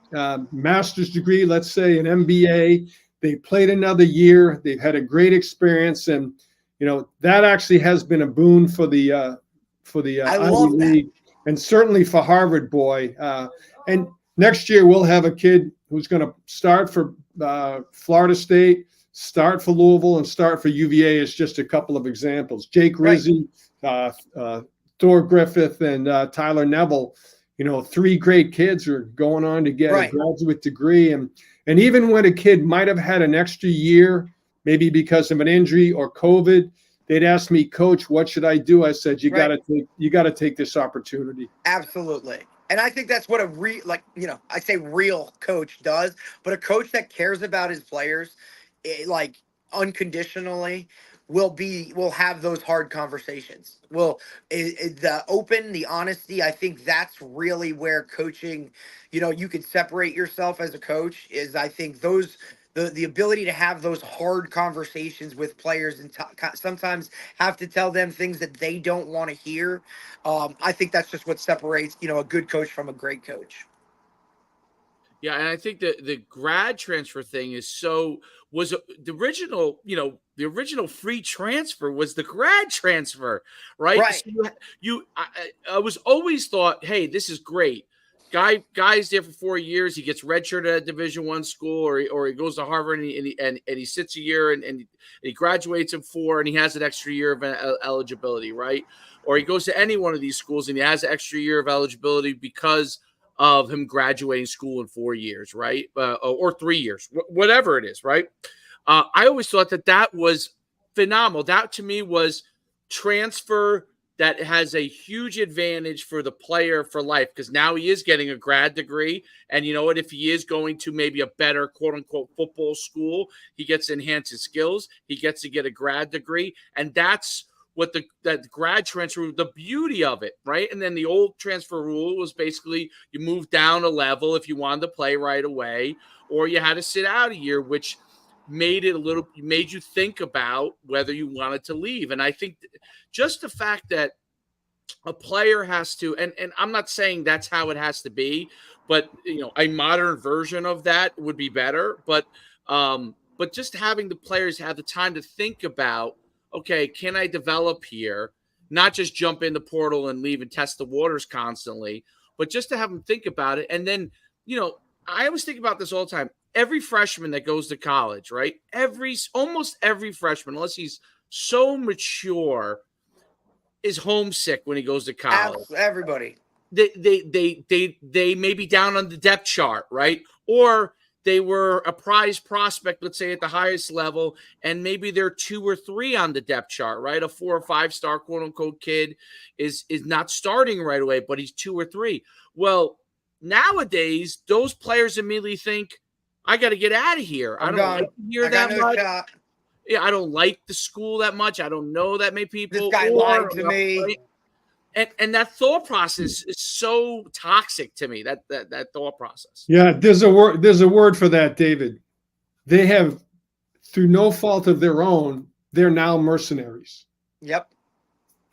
master's degree, let's say an MBA. They played another year. They've had a great experience, and that actually has been a boon for the I Ivy love that. League, and certainly for Harvard, boy. And next year we'll have a kid who's going to start for Florida State, start for Louisville, and start for UVA as just a couple of examples. Jake Right. Rizzi, Thor Griffith, and Tyler Neville. Three great kids are going on to get a Right. graduate degree, and even when a kid might have had an extra year, maybe because of an injury or COVID, they'd ask me, Coach, what should I do? I said, you Right. got to take this opportunity. Absolutely. And I think that's what I say real coach does, but a coach that cares about his players, like unconditionally, will have those hard conversations. The honesty, I think that's really where coaching, you can separate yourself as a coach, is I think the ability to have those hard conversations with players and sometimes have to tell them things that they don't want to hear. I think that's just what separates, a good coach from a great coach. Yeah, and I think that the grad transfer thing was the original free transfer was the grad transfer, right? Right. So I was always thought, hey, this is great. Guy's there for 4 years. He gets redshirted at Division I school, or he goes to Harvard and he sits a year and he graduates in 4 and he has an extra year of eligibility, right? Or he goes to any one of these schools and he has an extra year of eligibility because of him graduating school in 4 years, right? Or 3 years, whatever it is, right? I always thought that was phenomenal. That to me was transfer that has a huge advantage for the player for life, because now he is getting a grad degree. And you know what? If he is going to maybe a better quote unquote football school, he gets to enhance his skills. He gets to get a grad degree. And that's what that grad transfer, the beauty of it, right? And then the old transfer rule was basically you moved down a level if you wanted to play right away, or you had to sit out a year, which made you think about whether you wanted to leave. And I think just the fact that a player has to, and I'm not saying that's how it has to be, but a modern version of that would be better. But just having the players have the time to think about, okay, can I develop here? not just jump in the portal and leave and test the waters constantly, but just to have them think about it. And then, I always think about this all the time. Every freshman that goes to college, right? Almost every freshman, unless he's so mature, is homesick when he goes to college. Everybody. They may be down on the depth chart, right? Or they were a prize prospect, let's say at the highest level, and maybe they're 2 or 3 on the depth chart, right? A 4 or 5 star quote unquote kid is not starting right away, but he's 2 or 3. Well, nowadays those players immediately think, I got to get out of here. I don't like to hear that much. Yeah, I don't like the school that much. I don't know that many people. This guy lied to me. Right? And that thought process is so toxic to me, that thought process. Yeah, there's a word for that, David. They have, through no fault of their own, they're now mercenaries. Yep.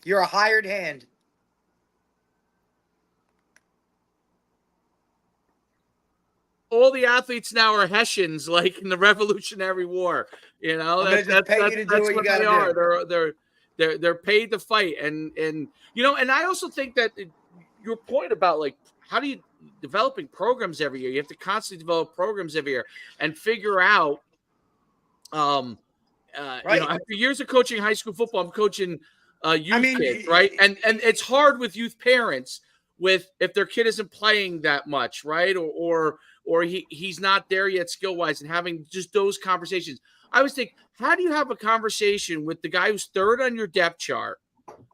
You're a hired hand. All the athletes now are Hessians, like in the Revolutionary War. That's what they are. They're paid to fight, and I also think that your point about like how do you developing programs every year? You have to constantly develop programs every year and figure out. Right. After years of coaching high school football, I'm coaching youth kids, right? And it's hard with youth parents if their kid isn't playing that much, right? Or he's not there yet skill wise, and having just those conversations. I always think, how do you have a conversation with the guy who's 3rd on your depth chart?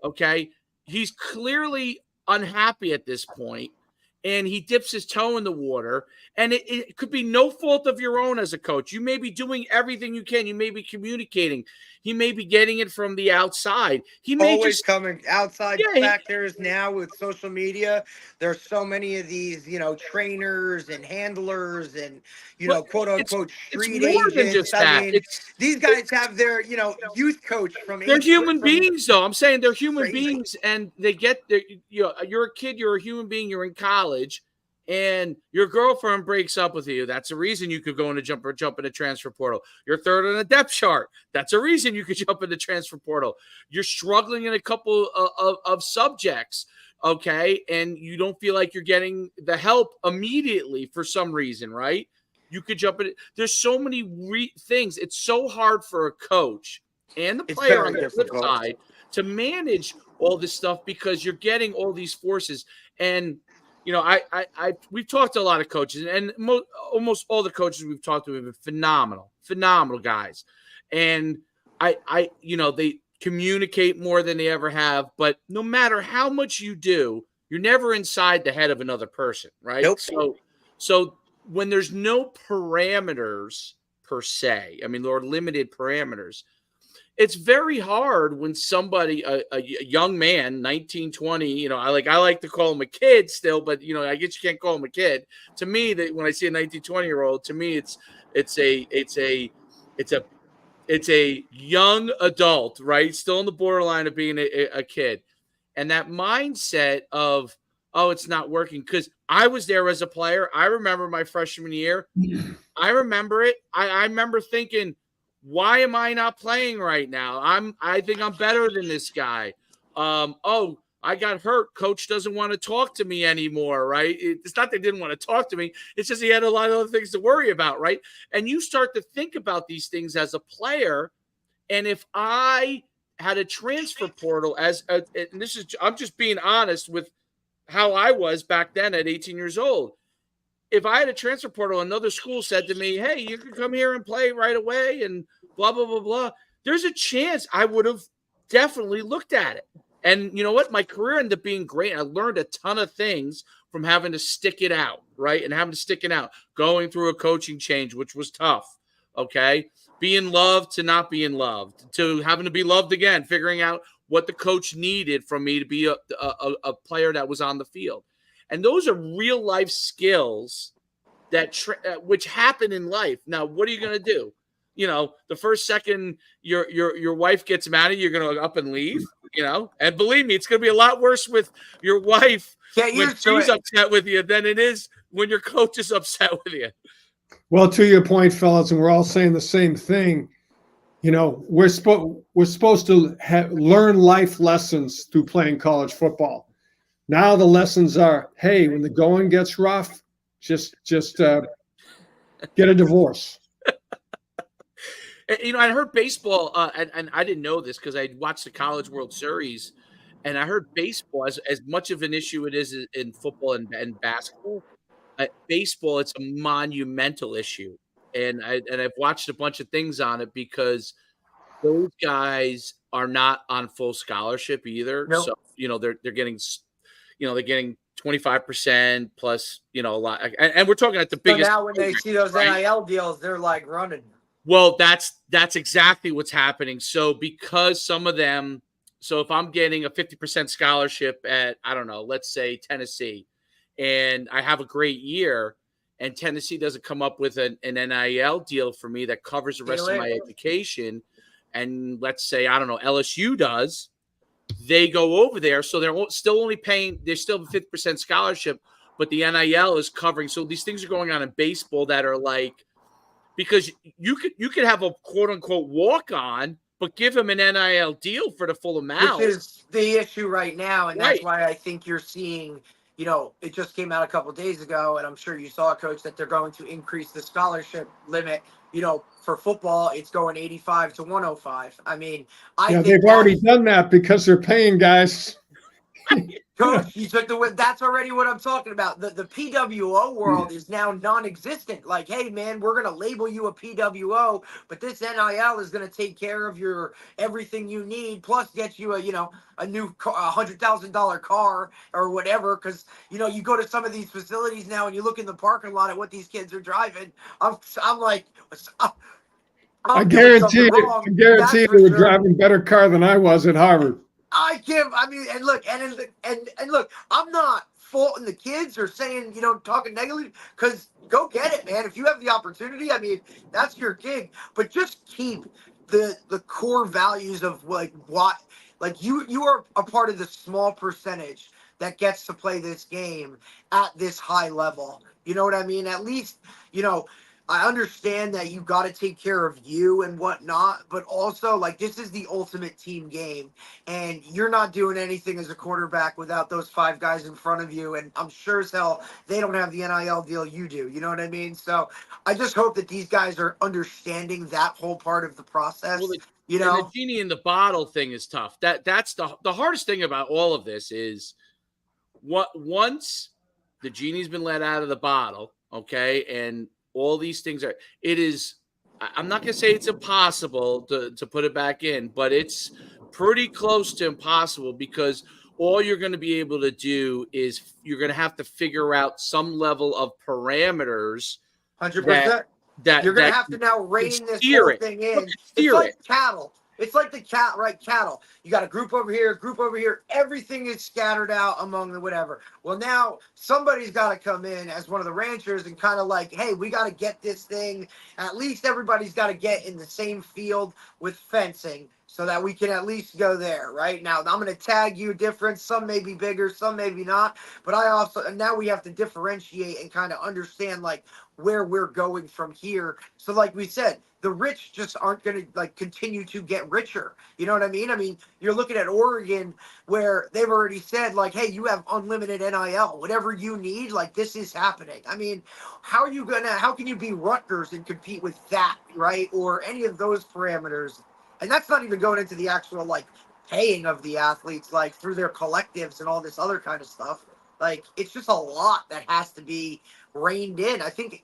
Okay. He's clearly unhappy at this point, and he dips his toe in the water, and it could be no fault of your own as a coach. You may be doing everything you can. You may be communicating. He may be getting it from the outside. He may always coming outside factors now with social media. There's so many of these, trainers and handlers and, quote unquote street agents. These guys have their, youth coach from. They're human beings, though. I'm saying they're human beings, and they get their. You're a kid. You're a human being. You're in college, and your girlfriend breaks up with you. That's a reason you could go in a jump in the transfer portal. You're 3rd on the depth chart. That's a reason you could jump in the transfer portal. You're struggling in a couple of subjects, okay, and you don't feel like you're getting the help immediately for some reason, right? You could jump in. There's so many things. It's so hard for a coach and the player on the flip side to manage all this stuff because you're getting all these forces. And we've talked to a lot of coaches, and almost all the coaches we've talked to have been phenomenal guys. And they communicate more than they ever have, but no matter how much you do, you're never inside the head of another person, right? Nope. So when there's no parameters per se, or limited parameters, it's very hard when somebody, a young man, 19, 20, I like to call him a kid still, but, I guess you can't call him a kid. To me, that when I see a 19, 20-year-old, to me, it's a young adult, right? Still on the borderline of being a kid. And that mindset of, oh, it's not working. Because I was there as a player. I remember my freshman year. I remember it. I remember thinking, why am I not playing right now? I think I'm better than this guy. I got hurt. Coach doesn't want to talk to me anymore, right? It's not they didn't want to talk to me. It's just he had a lot of other things to worry about, right? And you start to think about these things as a player. And if I had a transfer portal I'm just being honest with how I was back then at 18 years old. If I had a transfer portal, another school said to me, hey, you can come here and play right away and blah, blah, blah, blah. There's a chance I would have definitely looked at it. And you know what? My career ended up being great. I learned a ton of things from having to stick it out, right? And having to stick it out, going through a coaching change, which was tough, okay? Being loved to not being loved, to having to be loved again, figuring out what the coach needed from me to be a player that was on the field. And those are real life skills that which happen in life. Now, what are you going to do? The first second your wife gets mad at you, you're going to up and leave, and believe me, it's going to be a lot worse with your wife when she's upset with you than it is when your coach is upset with you. Well, to your point, fellas, and we're all saying the same thing. we're supposed to learn life lessons through playing college football. Now the lessons are, hey, when the going gets rough, just get a divorce. I heard baseball, and I didn't know this because I watched the College World Series, and I heard baseball, as much of an issue it is in football and basketball. Baseball, it's a monumental issue, and I've watched a bunch of things on it because those guys are not on full scholarship either. Nope. So they're getting 25% plus a lot, and we're talking at the So biggest. now when they see those right? NIL deals, they're like running. Well, that's exactly what's happening. So because some of them, so if I'm getting a 50% scholarship at, I don't know, let's say Tennessee, and I have a great year, and Tennessee doesn't come up with an NIL deal for me that covers the rest of my education, and let's say, I don't know, LSU does, they go over there. So they're still only paying, they still have a 50% scholarship, but the NIL is covering. So these things are going on in baseball that are like, because you could have a quote unquote walk on, but give him an NIL deal for the full amount. Which is the issue right now, and Right. that's why I think you're seeing, it just came out a couple days ago, and I'm sure you saw, Coach, that they're going to increase the scholarship limit. For football, it's going 85 to 105. I mean, I think they've already done that because they're paying guys. Coach, you took the win. That's already what I'm talking about. The PWO world is now non-existent. Like, hey, man, we're going to label you a PWO, but this NIL is going to take care of your everything you need, plus get you a new $100,000 car or whatever. Because you go to some of these facilities now and you look in the parking lot at what these kids are driving. I'm like, I guarantee they were driving a better car than I was at Harvard. And look, I'm not faulting the kids or saying, talking negatively, because go get it, man. If you have the opportunity, I mean, that's your gig. But just keep the core values of you are a part of the small percentage that gets to play this game at this high level. You know what I mean? At least, I understand that you got to take care of you and whatnot, but also, this is the ultimate team game, and you're not doing anything as a quarterback without those 5 guys in front of you, and I'm sure as hell they don't have the NIL deal you do. You know what I mean? So I just hope that these guys are understanding that whole part of the process. Well, and the genie in the bottle thing is tough. That's the hardest thing about all of this is once the genie's been let out of the bottle, okay, and all these things I'm not going to say it's impossible to put it back in, but it's pretty close to impossible because all you're going to be able to do is you're going to have to figure out some level of parameters. 100%. You're going to have to now rein this whole thing in. It's like cattle. It's like the cattle. You got a group over here. Everything is scattered out among the whatever. Well, now somebody's got to come in as one of the ranchers and kind of like, hey, we got to get this thing. At least everybody's got to get in the same field with fencing so that we can at least go there, right? Now, I'm going to tag you different. Some may be bigger, some maybe not. But now we have to differentiate and kind of understand, where we're going from here. So like we said, the rich just aren't going to continue to get richer. You know what I mean? I mean, you're looking at Oregon where they've already said hey, you have unlimited NIL, whatever you need, this is happening. I mean, how can you be Rutgers and compete with that, right? Or any of those parameters. And that's not even going into the actual paying of the athletes, through their collectives and all this other kind of stuff. It's just a lot that has to be reined in. I think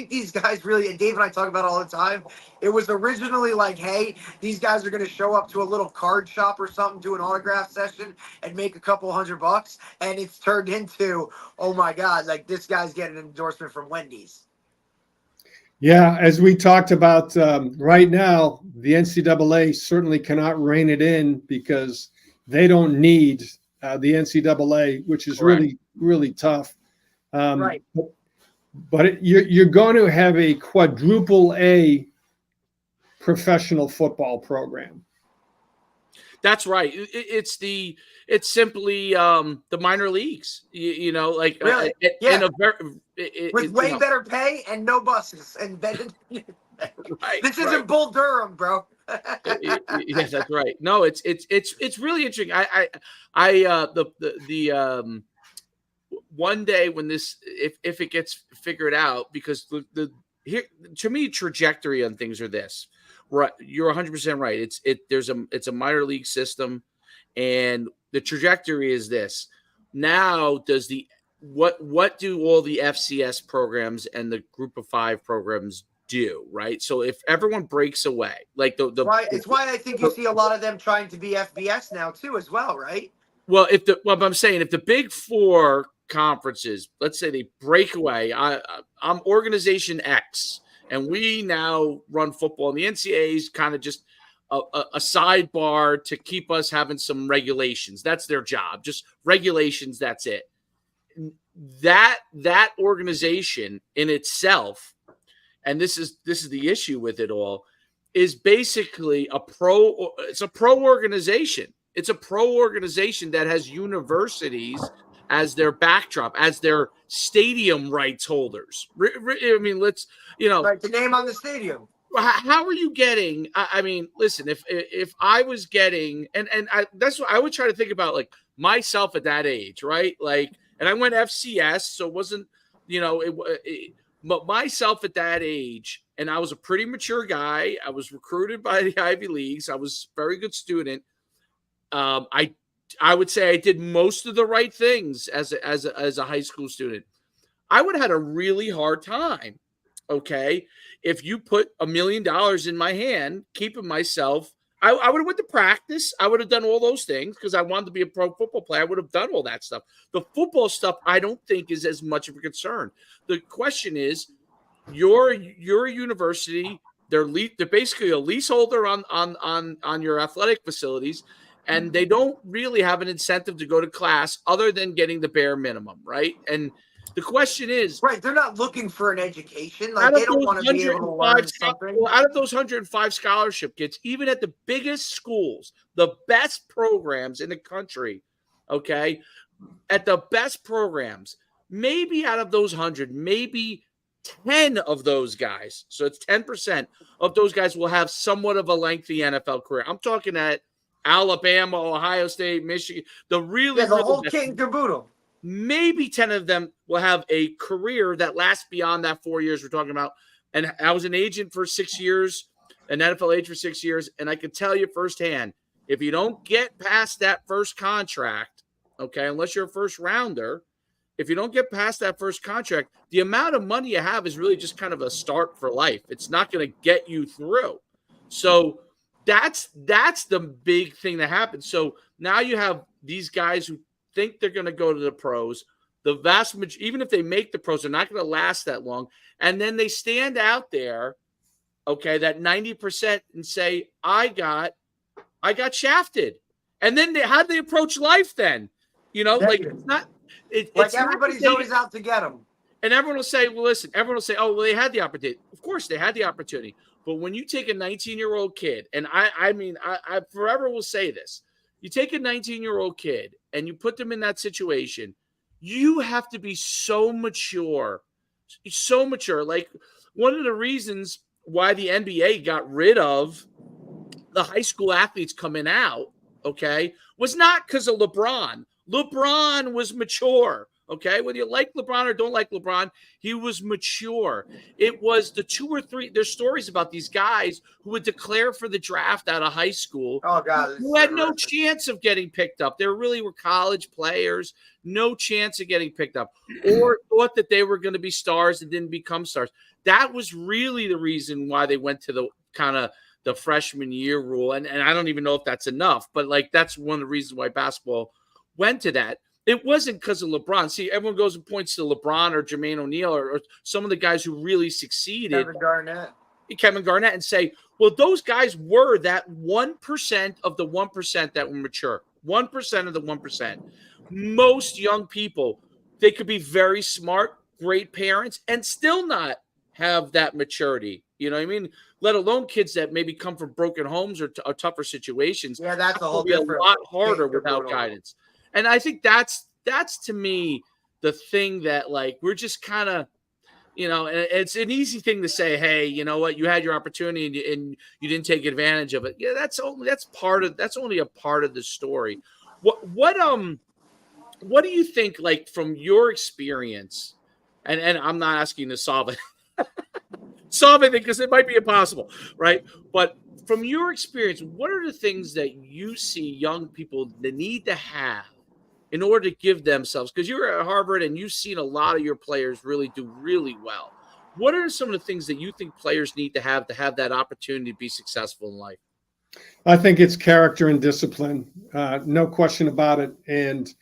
these guys really, and Dave and I talk about it all the time, it was originally hey, these guys are going to show up to a little card shop or something, do an autograph session and make a couple $100, and it's turned into, oh my God, this guy's getting an endorsement from Wendy's. Yeah, as we talked about, right now, the NCAA certainly cannot rein it in because they don't need the NCAA, which is really, really tough. Right. But you're going to have a quadruple A professional football program. That's right. It's simply the minor leagues. Really? With way better pay and no buses and bedded. Right, this isn't Bull Durham, bro. Yeah, that's right. No, it's really interesting. One day when this, if it gets figured out, because the here, to me, trajectory on things are this. Right, you're 100% right. It's a minor league system, and the trajectory is this. Now, does the what do all the FCS programs and the Group of Five programs do? Right. So if everyone breaks away, like Right. It's why I think you see a lot of them trying to be FBS now too, as well, right? Well, I'm saying, if the Big Four conferences, let's say they break away, I'm organization X, and we now run football, and the NCAA is kind of just a sidebar to keep us having some regulations. That's their job, just regulations. That's it. That organization in itself, and this is the issue with it all, is basically it's a pro organization. It's a pro organization that has universities as their backdrop, as their stadium rights holders. I mean, let's, Right, the name on the stadium. How are you getting? I mean, listen, if I was getting, that's what I would try to think about, like myself at that age, right? Like, and I went FCS, so it wasn't, but myself at that age, and I was a pretty mature guy. I was recruited by the Ivy Leagues. I was a very good student. I would say I did most of the right things as a high school student. I would have had a really hard time, okay, if you put $1 million in my hand, keeping myself. I would have went to practice. I would have done all those things because I wanted to be a pro football player. I would have done all that stuff. The football stuff, I don't think, is as much of a concern. The question is, you're a university. They're basically a leaseholder on your athletic facilities, and they don't really have an incentive to go to class other than getting the bare minimum, right? And the question is, right, they're not looking for an education. Like, they don't want to be able to learn something. Well, out of those 105 scholarship kids, even at the biggest schools, the best programs in the country, okay, at the best programs, maybe out of those 100, maybe 10 of those guys, so it's 10% of those guys, will have somewhat of a lengthy NFL career. I'm talking at Alabama, Ohio State, Michigan, the whole kit and caboodle. Maybe 10 of them will have a career that lasts beyond that 4 years we're talking about. And I was an agent for 6 years, an NFL agent for 6 years, and I can tell you firsthand, if you don't get past that first contract, okay, unless you're a first rounder, if you don't get past that first contract, the amount of money you have is really just kind of a start for life. It's not going to get you through. So that's the big thing that happens. So now you have these guys who think they're going to go to the pros. The vast majority, even if they make the pros, they're not going to last that long. And then they stand out there, okay, that 90%, and say, I got shafted. And then how do they approach life then? Like, it's not. It's everybody's always out to get them. And everyone will say, well, listen, everyone will say, oh, well, they had the opportunity. Of course, they had the opportunity. But when you take a 19-year-old kid, and I mean, I forever will say this, you take a 19-year-old kid and you put them in that situation, you have to be so mature. Like, one of the reasons why the NBA got rid of the high school athletes coming out, okay, was not because of LeBron. LeBron was mature, okay? Whether you like LeBron or don't like LeBron, he was mature. It was the 2 or 3, there's stories about these guys who would declare for the draft out of high school. Oh, God. Who had no chance of getting picked up. They really were college players, no chance of getting picked up, or thought that they were going to be stars and didn't become stars. That was really the reason why they went to the kind of the freshman year rule. And I don't even know if that's enough, but like, that's one of the reasons why basketball went to that. It wasn't because of LeBron. See, everyone goes and points to LeBron or Jermaine O'Neal or some of the guys who really succeeded. Kevin Garnett, and say, well, those guys were that 1% of the 1% that were mature. 1% of the 1%. Most young people, they could be very smart, great parents, and still not have that maturity. You know what I mean? Let alone kids that maybe come from broken homes or tougher situations. Yeah, that's a whole different, a lot harder without guidance. And I think that's to me the thing that, like, we're just kind of, You know, and it's an easy thing to say, hey, you know what, you had your opportunity and you didn't take advantage of it. Yeah, that's only a part of the story. What do you think, like, from your experience, and I'm not asking to solve it because it might be impossible, right? But from your experience, what are the things that you see young people that need to have in order to give themselves? Because you're at Harvard and you've seen a lot of your players really do really well. What are some of the things that you think players need to have that opportunity to be successful in life? I think it's character and discipline, no question about it. And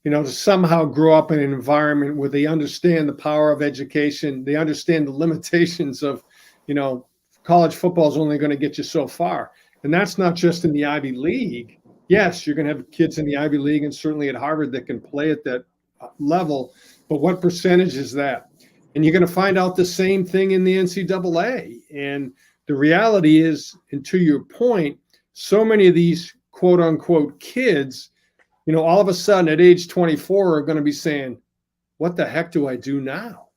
to somehow grow up in an environment where they understand the power of education, they understand the limitations of, college football is only going to get you so far. And that's not just in the Ivy League. Yes, you're going to have kids in the Ivy League and certainly at Harvard that can play at that level. But what percentage is that? And you're going to find out the same thing in the NCAA. And the reality is, and to your point, so many of these quote unquote kids, all of a sudden at age 24 are going to be saying, what the heck do I do now?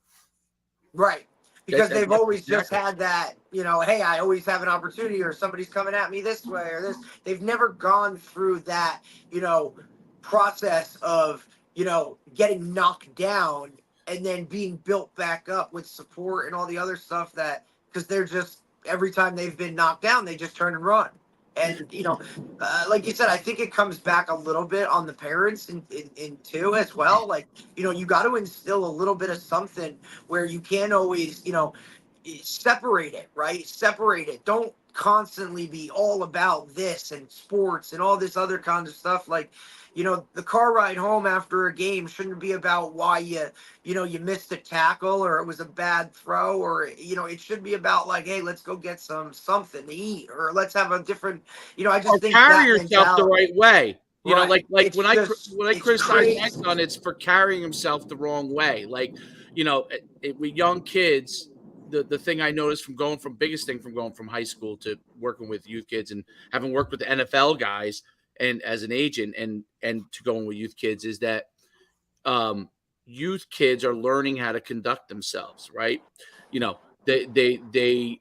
Right. Because they've always just had that, hey, I always have an opportunity, or somebody's coming at me this way or this. They've never gone through that, process of, getting knocked down and then being built back up with support and all the other stuff because they're just, every time they've been knocked down, they just turn and run. And, like you said, I think it comes back a little bit on the parents in too as well. Like, you got to instill a little bit of something where you can't always, separate it, right? Separate it. Don't constantly be all about this and sports and all this other kind of stuff. Like, the car ride home after a game shouldn't be about why you missed a tackle or it was a bad throw, or, it should be about like, hey, let's go get something to eat, or let's have a different, I just think carry that yourself the right way. Right. Like when I criticize my son, it's for carrying himself the wrong way. Like, with young kids, the thing I noticed biggest thing from going from high school to working with youth kids and having worked with the NFL guys and as an agent and to going with youth kids is that youth kids are learning how to conduct themselves, right? They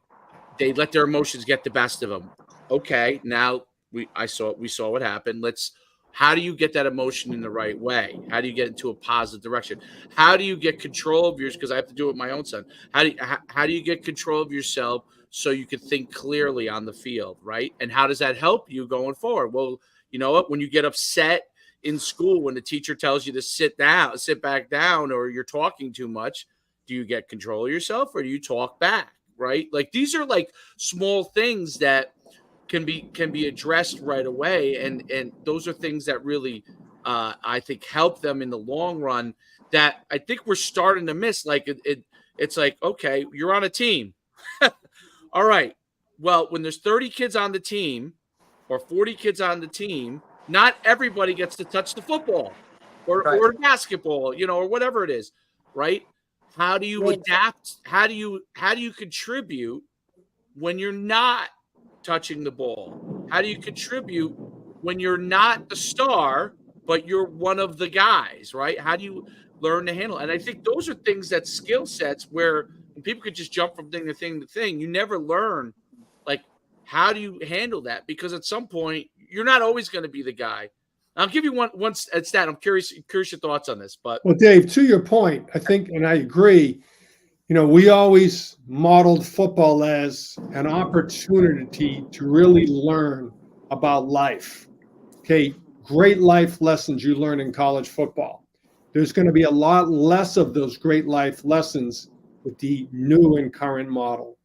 let their emotions get the best of them. Okay, now we saw what happened. How do you get that emotion in the right way? How do you get into a positive direction? How do you get control of yours? Because I have to do it with my own son. How do you get control of yourself so you can think clearly on the field, right? And how does that help you going forward? Well, you know what? When you get upset in school, when the teacher tells you to sit back down, or you're talking too much, do you get control of yourself or do you talk back, right? Like, these are like small things that can be addressed right away, and those are things that really I think help them in the long run, that I think we're starting to miss. Like, it's like, okay, you're on a team. All right, well, when there's 30 kids on the team or 40 kids on the team, not everybody gets to touch the football or basketball, or whatever it is, right? How do you adapt? How do you contribute when you're not touching the ball? How do you contribute when you're not the star, but you're one of the guys, right? How do you learn to handle? And I think those are things, that skill sets where people could just jump from thing to thing to thing. You never learn, like, how do you handle that? Because at some point, you're not always going to be the guy. I'll give you one stat. I'm curious your thoughts on this. But, well, Dave, to your point, I think, and I agree, we always modeled football as an opportunity to really learn about life. Okay, great life lessons you learn in college football. There's going to be a lot less of those great life lessons with the new and current model.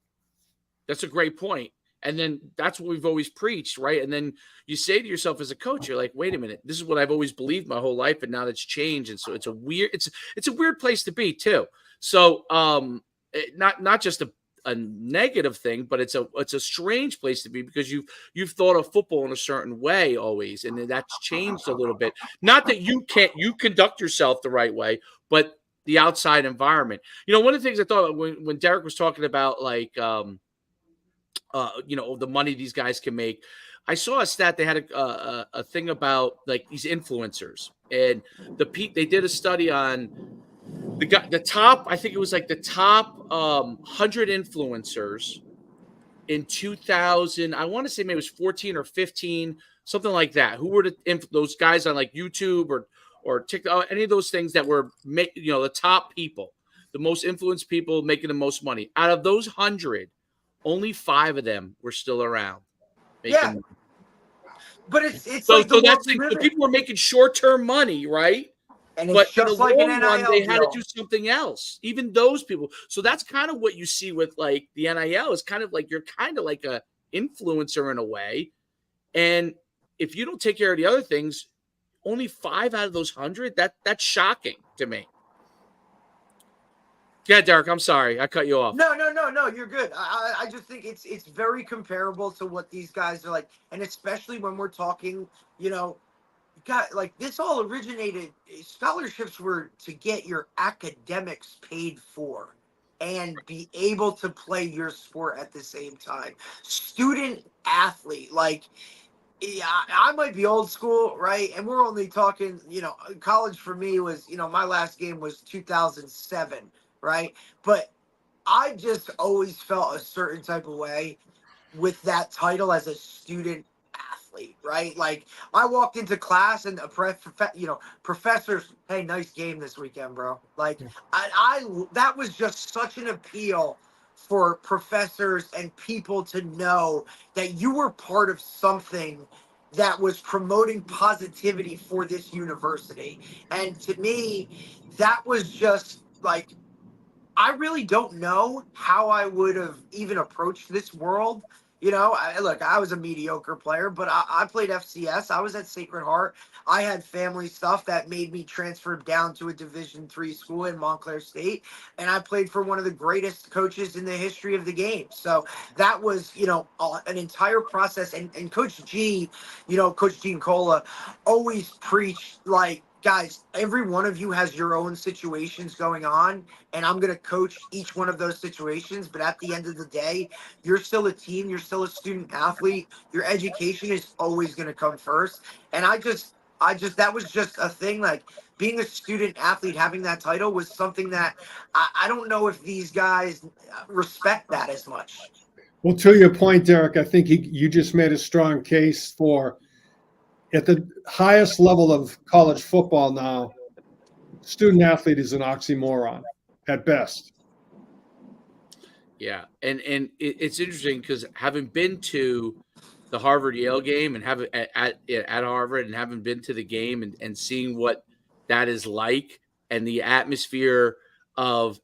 That's a great point. And then that's what we've always preached, right? And then you say to yourself as a coach, you're like, wait a minute, this is what I've always believed my whole life, and now that's changed. And so it's a weird place to be too. So not just a negative thing, but it's a strange place to be, because you've thought of football in a certain way always, and that's changed a little bit. Not that you conduct yourself the right way, but the outside environment. One of the things I thought when Derek was talking about, like, the money these guys can make, I saw a stat. They had a thing about, like, these influencers, and they did a study on the top, I think it was like the top 100 influencers in 2000. I want to say maybe it was 14 or 15, something like that. Who were those guys on like YouTube or TikTok, any of those things that were, the top people, the most influenced people making the most money. Out of those 100, only 5 of them were still around making Yeah. money. But it's So like the world that's we live so in. people were making short-term money, right? And it's But in the just like an long run, NIL they had to deal. do something else. Even those people. So that's kind of what you see with like the NIL is kind of like you're kind of like a influencer in a way. And if you don't take care of the other things, only 5 out of those 100, that's shocking to me. Yeah, Derek, I'm sorry. I cut you off. No, you're good. I just think it's very comparable to what these guys are like. And especially when we're talking, got like this all originated. Scholarships were to get your academics paid for and be able to play your sport at the same time. Student athlete, like, yeah, I might be old school, right? And we're only talking, college for me was, my last game was 2007, right? But I just always felt a certain type of way with that title as a student athlete, right? Like I walked into class and professors, hey, nice game this weekend, bro. Like I that was just such an appeal for professors and people to know that you were part of something that was promoting positivity for this university. And to me, that was just like, I really don't know how I would have even approached this world. Look, I was a mediocre player, but I played FCS. I was at Sacred Heart. I had family stuff that made me transfer down to a Division III school in Montclair State, and I played for one of the greatest coaches in the history of the game. So that was, an entire process. And Coach G, Coach Gene Cola, always preached like, guys, every one of you has your own situations going on, and I'm going to coach each one of those situations. But at the end of the day, you're still a team. You're still a student athlete. Your education is always going to come first. And that was just a thing. Like being a student athlete, having that title was something that I don't know if these guys respect that as much. Well, to your point, Derek, I think you just made a strong case for at the highest level of college football now, student athlete is an oxymoron at best. Yeah, and it's interesting because having been to the Harvard Yale game and having at Harvard and having been to the game and seeing what that is like and the atmosphere of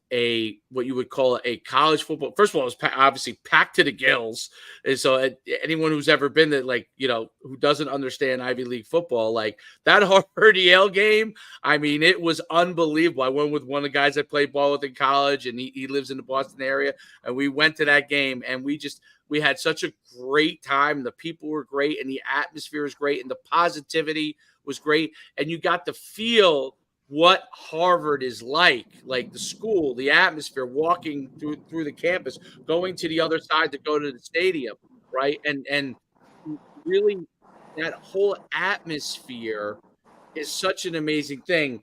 what you would call a college football. First of all, it was obviously packed to the gills, and so anyone who's ever been there, like who doesn't understand Ivy League football, like that Harvard Yale game, I mean, it was unbelievable. I went with one of the guys I played ball with in college, and he lives in the Boston area, and we went to that game, and we had such a great time. The people were great, and the atmosphere was great, and the positivity was great, and you got to feel what Harvard is like the school, the atmosphere, walking through the campus, going to the other side to go to the stadium, right? And really that whole atmosphere is such an amazing thing.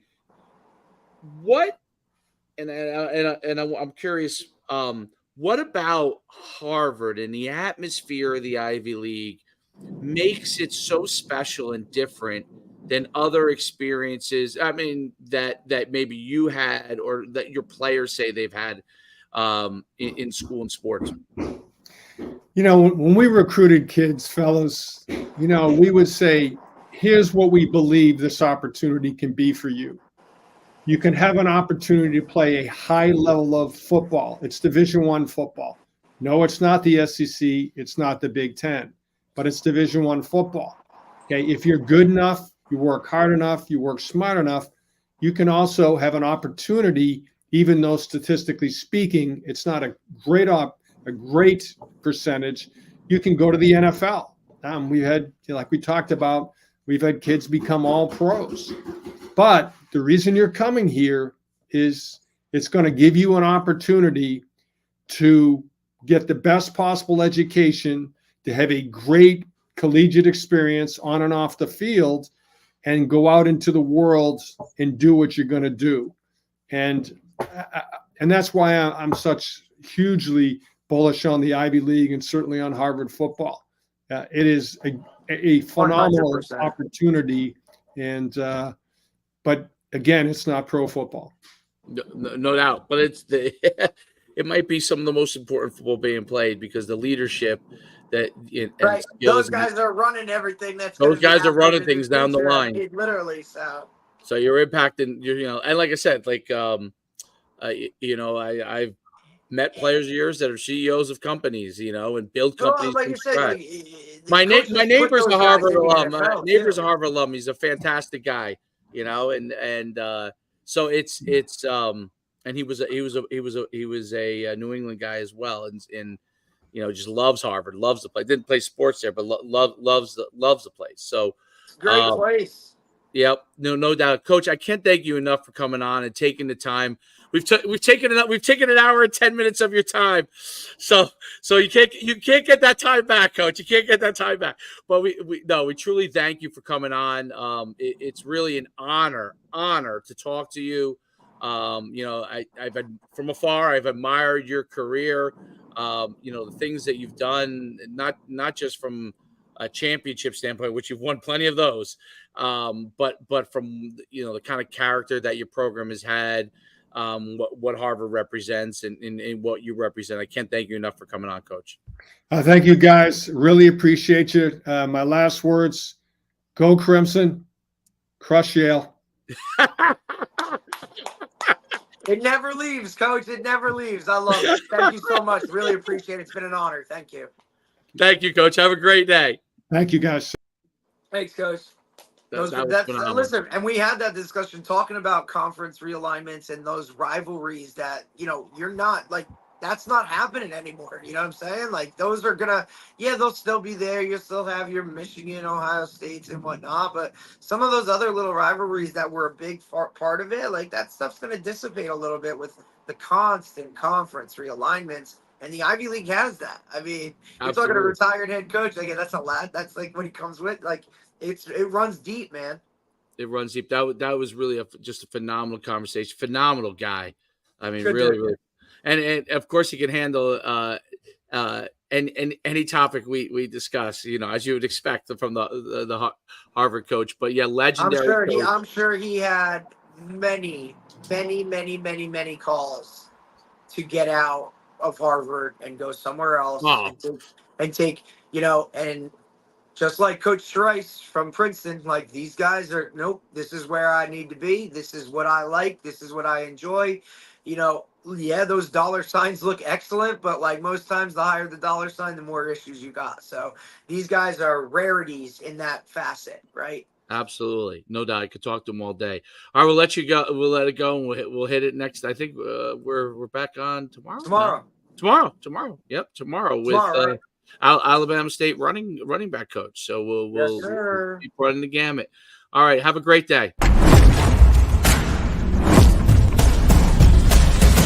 What and I'm curious, what about Harvard and the atmosphere of the Ivy League makes it so special and different than other experiences? I mean, that maybe you had or that your players say they've had in school and sports. When we recruited kids, fellas, we would say, here's what we believe this opportunity can be for you. You can have an opportunity to play a high level of football. It's Division I football. No, it's not the SEC. It's not the Big Ten, but it's Division I football. Okay, if you're good enough, you work hard enough, you work smart enough, you can also have an opportunity, even though statistically speaking, it's not a great percentage, you can go to the NFL. We've had, like we talked about, we've had kids become all pros. But the reason you're coming here is it's going to give you an opportunity to get the best possible education, to have a great collegiate experience on and off the field, and go out into the world and do what you're going to do. And and that's why I'm such hugely bullish on the Ivy League and certainly on Harvard football. It is a phenomenal 100%. opportunity, and but again, it's not pro football. No doubt, but it's it might be some of the most important football being played because the leadership that and Right. skills Those guys are running everything. those guys are running things down the line. Literally, so you're impacting. And like I said, like I've met players of yours that are CEOs of companies, and build companies like from you said, scratch. my neighbor's a Harvard alum. My neighbor's a Harvard alum. He's a fantastic guy, and so it's and he was a New England guy as well, and just loves Harvard, loves the place. Didn't play sports there, but loves the place. So great place. Yep, no doubt, Coach. I can't thank you enough for coming on and taking the time. We've taken an hour and 10 minutes of your time, so you can't get that time back, Coach. You can't get that time back. But we truly thank you for coming on. It's really an honor to talk to you. I've been from afar. I've admired your career. The things that you've done, not just from a championship standpoint, which you've won plenty of those, but from the kind of character that your program has had, what Harvard represents and what you represent. I can't thank you enough for coming on, Coach. Thank you, guys. Really appreciate you. My last words: go Crimson, crush Yale. It never leaves, Coach. It never leaves. I love it. Thank you so much. Really appreciate it. It's been an honor. Thank you. Thank you, Coach. Have a great day. Thank you, guys. Thanks, Coach. Phenomenal. Listen, and we had that discussion talking about conference realignments and those rivalries that, you're not like, that's not happening anymore. You know what I'm saying? Like those are they'll still be there. You'll still have your Michigan, Ohio States and whatnot. But some of those other little rivalries that were a big part of it, like that stuff's going to dissipate a little bit with the constant conference realignments. And the Ivy League has that. I mean, you're talking a retired head coach. Like, that's a lot. That's like when he comes with, like, it runs deep, man. It runs deep. That was really just a phenomenal conversation. Phenomenal guy. I mean, Good really. And of course, he can handle any topic we discuss. As you would expect from the Harvard coach. But yeah, legendary. I'm sure he had many calls to get out of Harvard and go somewhere else and take and just like Coach Trice from Princeton, like these guys are, nope, this is where I need to be. This is what I like. This is what I enjoy. Yeah, those dollar signs look excellent, but like most times, the higher the dollar sign, the more issues you got. So these guys are rarities in that facet, right? Absolutely. No doubt. I could talk to them all day. All right, we'll let you go. We'll let it go, and we'll hit it next. I think we're back on tomorrow. Tomorrow. Yep, tomorrow with right? Alabama State running back coach. So we'll keep running the gamut. All right. Have a great day.